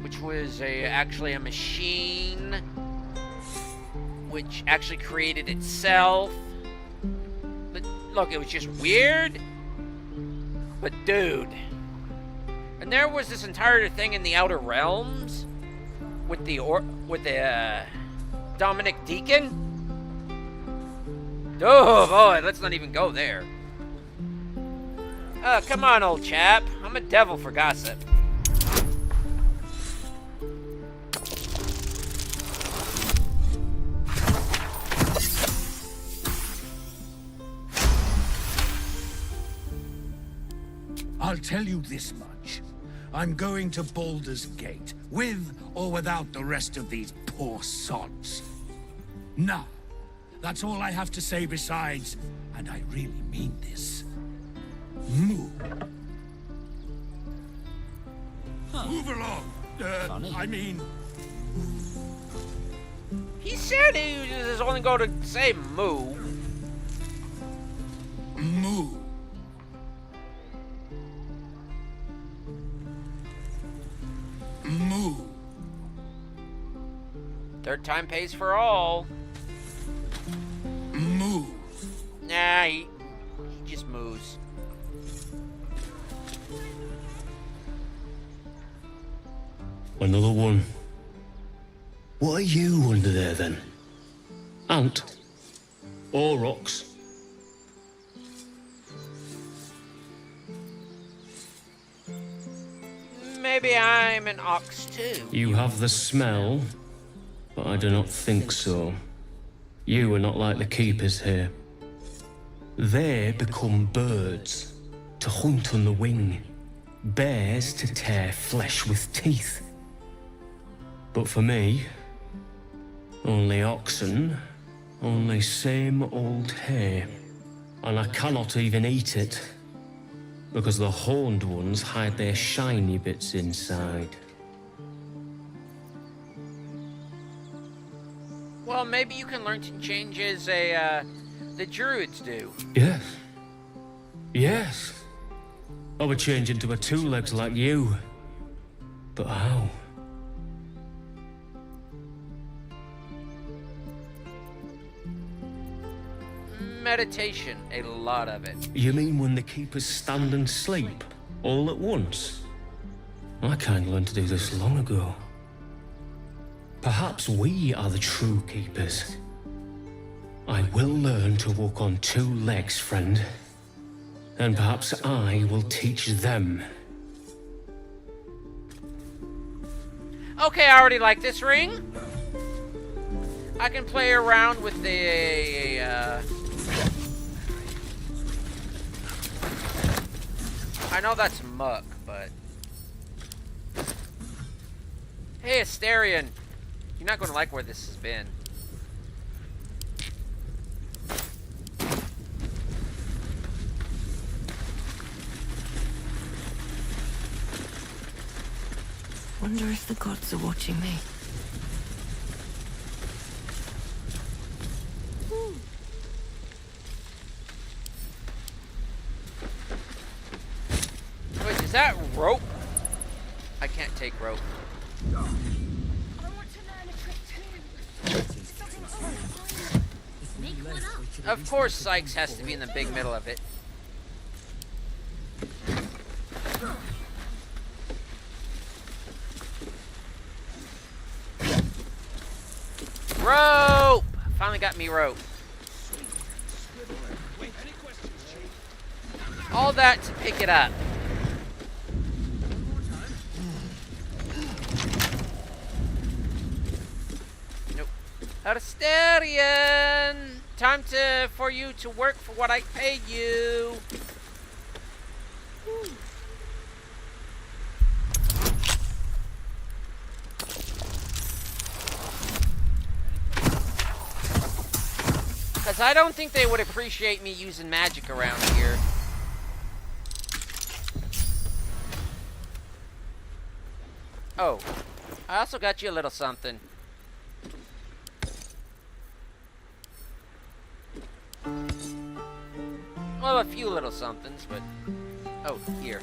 Speaker 1: which was actually a machine which actually created itself. But look, it was just weird. But dude, and there was this entire thing in the Outer Realms with the Dominic Deacon. Oh boy, let's not even go there. Come on, old chap. I'm a devil for gossip.
Speaker 13: I'll tell you this much. I'm going to Baldur's Gate, with or without the rest of these poor sods. Now, that's all I have to say besides, and I really mean this, move. Move along. I mean...
Speaker 1: He said he was only going to say moo.
Speaker 13: Move. Moo.
Speaker 1: Third time pays for all.
Speaker 13: Moo.
Speaker 1: Nah, he just moos.
Speaker 15: Another one. What are you under there then? Ant? Or rocks?
Speaker 1: Maybe I'm an ox too.
Speaker 15: You have the smell, but I do not think so. You are not like the keepers here. They become birds, to hunt on the wing. Bears to tear flesh with teeth. But for me, only oxen, only same old hay. And I cannot even eat it, because the horned ones hide their shiny bits inside.
Speaker 1: Well, maybe you can learn to change as the druids do.
Speaker 15: Yes. Yes. I would change into a two-legs like you. But how?
Speaker 1: Meditation, a lot of it.
Speaker 15: You mean when the keepers stand and sleep, all at once? I kinda learned to do this long ago. Perhaps we are the true keepers. I will learn to walk on 2 legs, friend. And perhaps I will teach them.
Speaker 1: Okay, I already like this ring. I can play around with the I know that's muck, but hey, Asterion, you're not going to like where this has been.
Speaker 2: Wonder if the gods are watching me.
Speaker 1: that rope? I can't take rope. Of course Sykes has to be in the big middle of it. Rope! Finally got me rope. All that to pick it up. Nope. Astarion! Time for you to work for what I paid you. Because I don't think they would appreciate me using magic around here. Oh, I also got you a little something. Well, a few little somethings, but... Oh, here.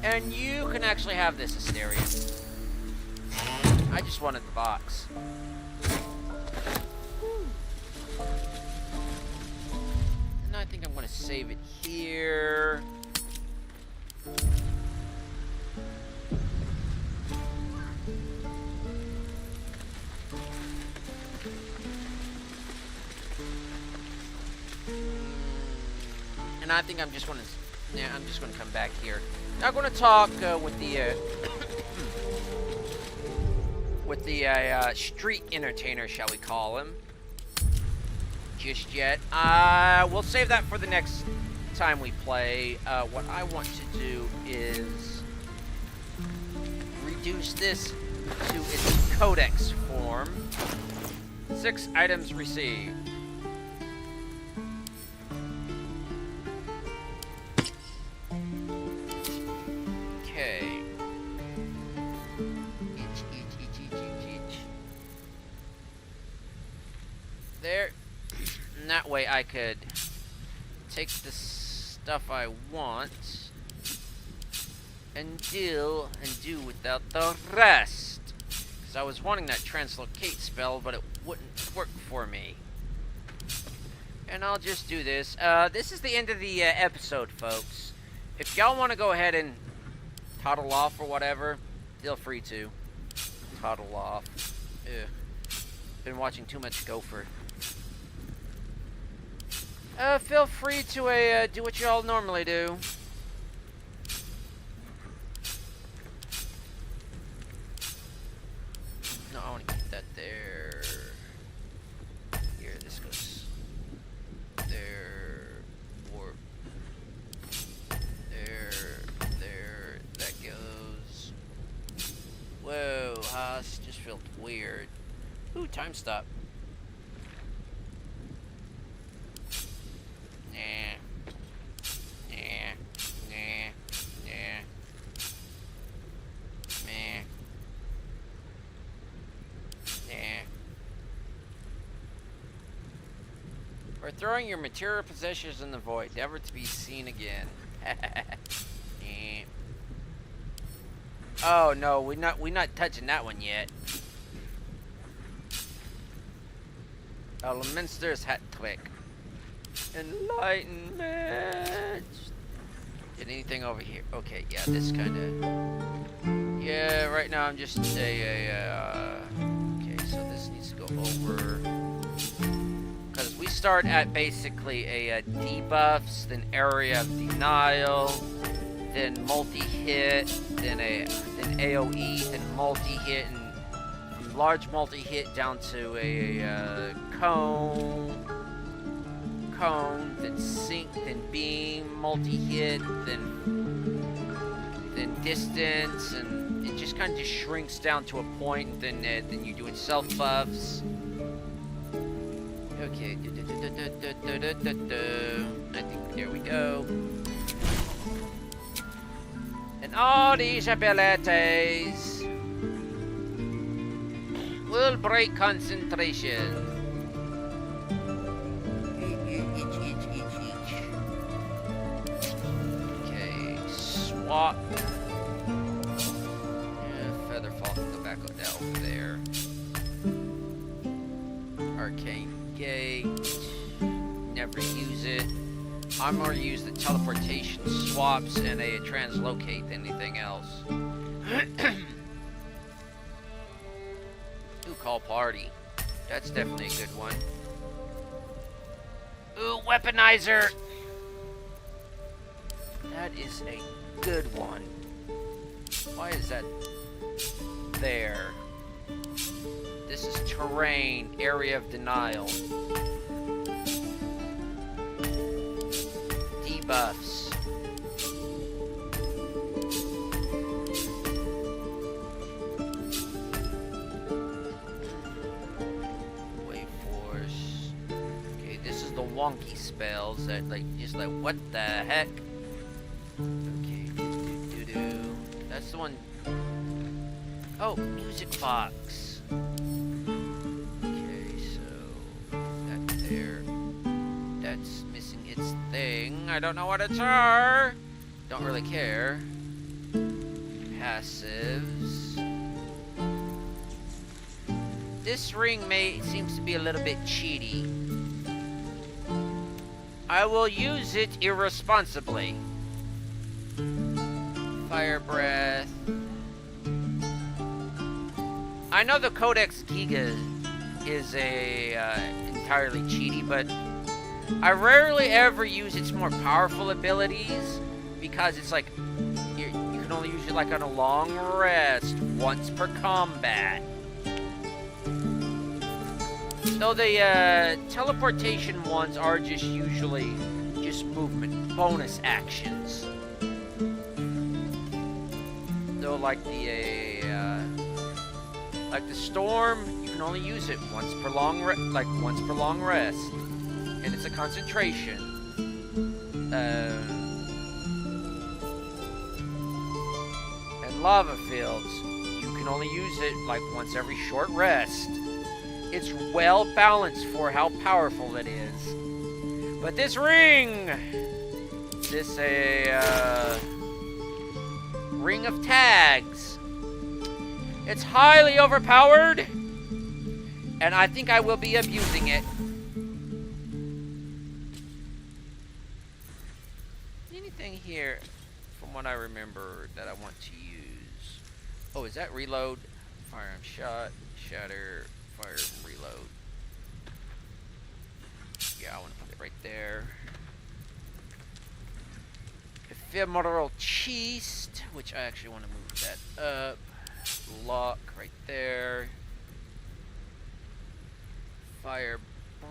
Speaker 1: And you can actually have this, Astarion. I just wanted the box. And I think I'm going to save it here. And I think I'm just going to... Yeah, I'm just going to come back here. Now I'm going to talk with the street entertainer, shall we call him? Just yet. We'll save that for the next time we play. What I want to do is reduce this to its codex form. 6 items received. There. And that way I could take the stuff I want and do without the rest. Because I was wanting that translocate spell, but it wouldn't work for me. And I'll just do this. This is the end of the episode, folks. If y'all want to go ahead and toddle off or whatever, feel free to toddle off. Ugh. Been watching too much Gopher. Feel free to do what y'all normally do. No, I want to keep that there. Here, this goes there. Warp. There. That goes. Whoa, this just felt weird. Ooh, time stop. Or throwing your material possessions in the void, never to be seen again. Oh no, we're not touching that one yet. Elminster's hat trick. Enlightenment. Get anything over here? Okay, yeah, this kind of. Yeah, right now I'm just okay, so this needs to go over. Because we start at basically a debuffs, then area of denial, then multi-hit, then AoE, then multi-hit, and from large multi-hit down to a cone, then sync, then beam, multi-hit, then distance, and it just kind of just shrinks down to a point, and then you're doing self-buffs. Okay, I think there we go. And all these abilities will break concentration. Okay, swap. Featherfall can go back down over there. Arcane Gate. Never use it. I'm more use the teleportation swaps and a translocate than anything else. Ooh, call party. That's definitely a good one. Ooh, weaponizer. That is a good one. Why is that there? This is terrain, area of denial. Debuffs. Wave force. Okay, this is the wonky spells that just like what the heck? Okay, do. That's the one. Oh, music box. Okay, so that's there. That's missing its thing. I don't know what it's are. Don't really care. Passives. This ring seems to be a little bit cheaty. I will use it irresponsibly. Fire breath. I know the Codex Giga is entirely cheaty, but I rarely ever use its more powerful abilities because it's like you can only use it like on a long rest once per combat. Though the teleportation ones are just usually just movement bonus actions. Though like the storm, you can only use it once per long rest, and it's a concentration. And lava fields, you can only use it like once every short rest. It's well balanced for how powerful it is. But this ring, ring of tags. It's highly overpowered, and I think I will be abusing it. Anything here, from what I remember, that I want to use? Oh, is that reload? Firearm shot, shatter, fire, reload. Yeah, I want to put it right there. Ephemeral chest, which I actually want to move that up. Lock right there. Fire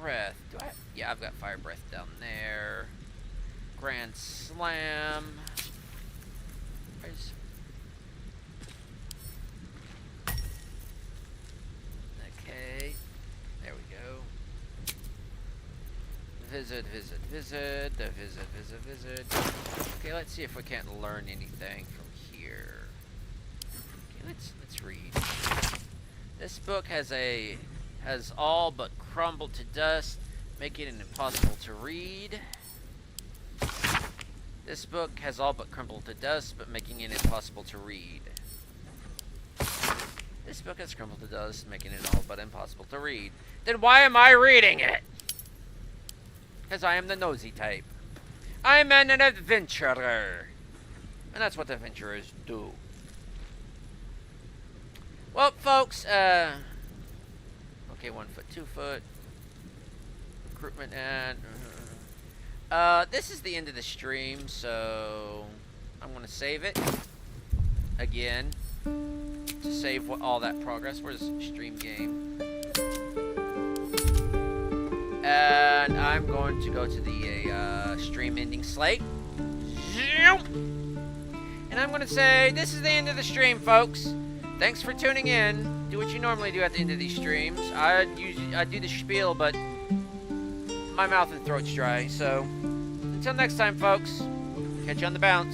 Speaker 1: breath. Yeah, I've got fire breath down there. Grand slam. Okay. There we go. Visit. Okay, let's see if we can't learn anything from here. Let's read. This book has all but crumbled to dust, making it impossible to read. This book has all but crumbled to dust, but making it impossible to read. This book has crumbled to dust, making it all but impossible to read. Then why am I reading it? Because I am the nosy type. I'm an adventurer. And that's what adventurers do. Well, folks, okay, 1 foot, 2 foot. Recruitment and... this is the end of the stream, so I'm going to save it again to save all that progress. Where's stream game? And I'm going to go to the stream ending slate. And I'm going to say, this is the end of the stream, folks. Thanks for tuning in. Do what you normally do at the end of these streams. I do the spiel, but my mouth and throat's dry. So, until next time, folks. Catch you on the bounce.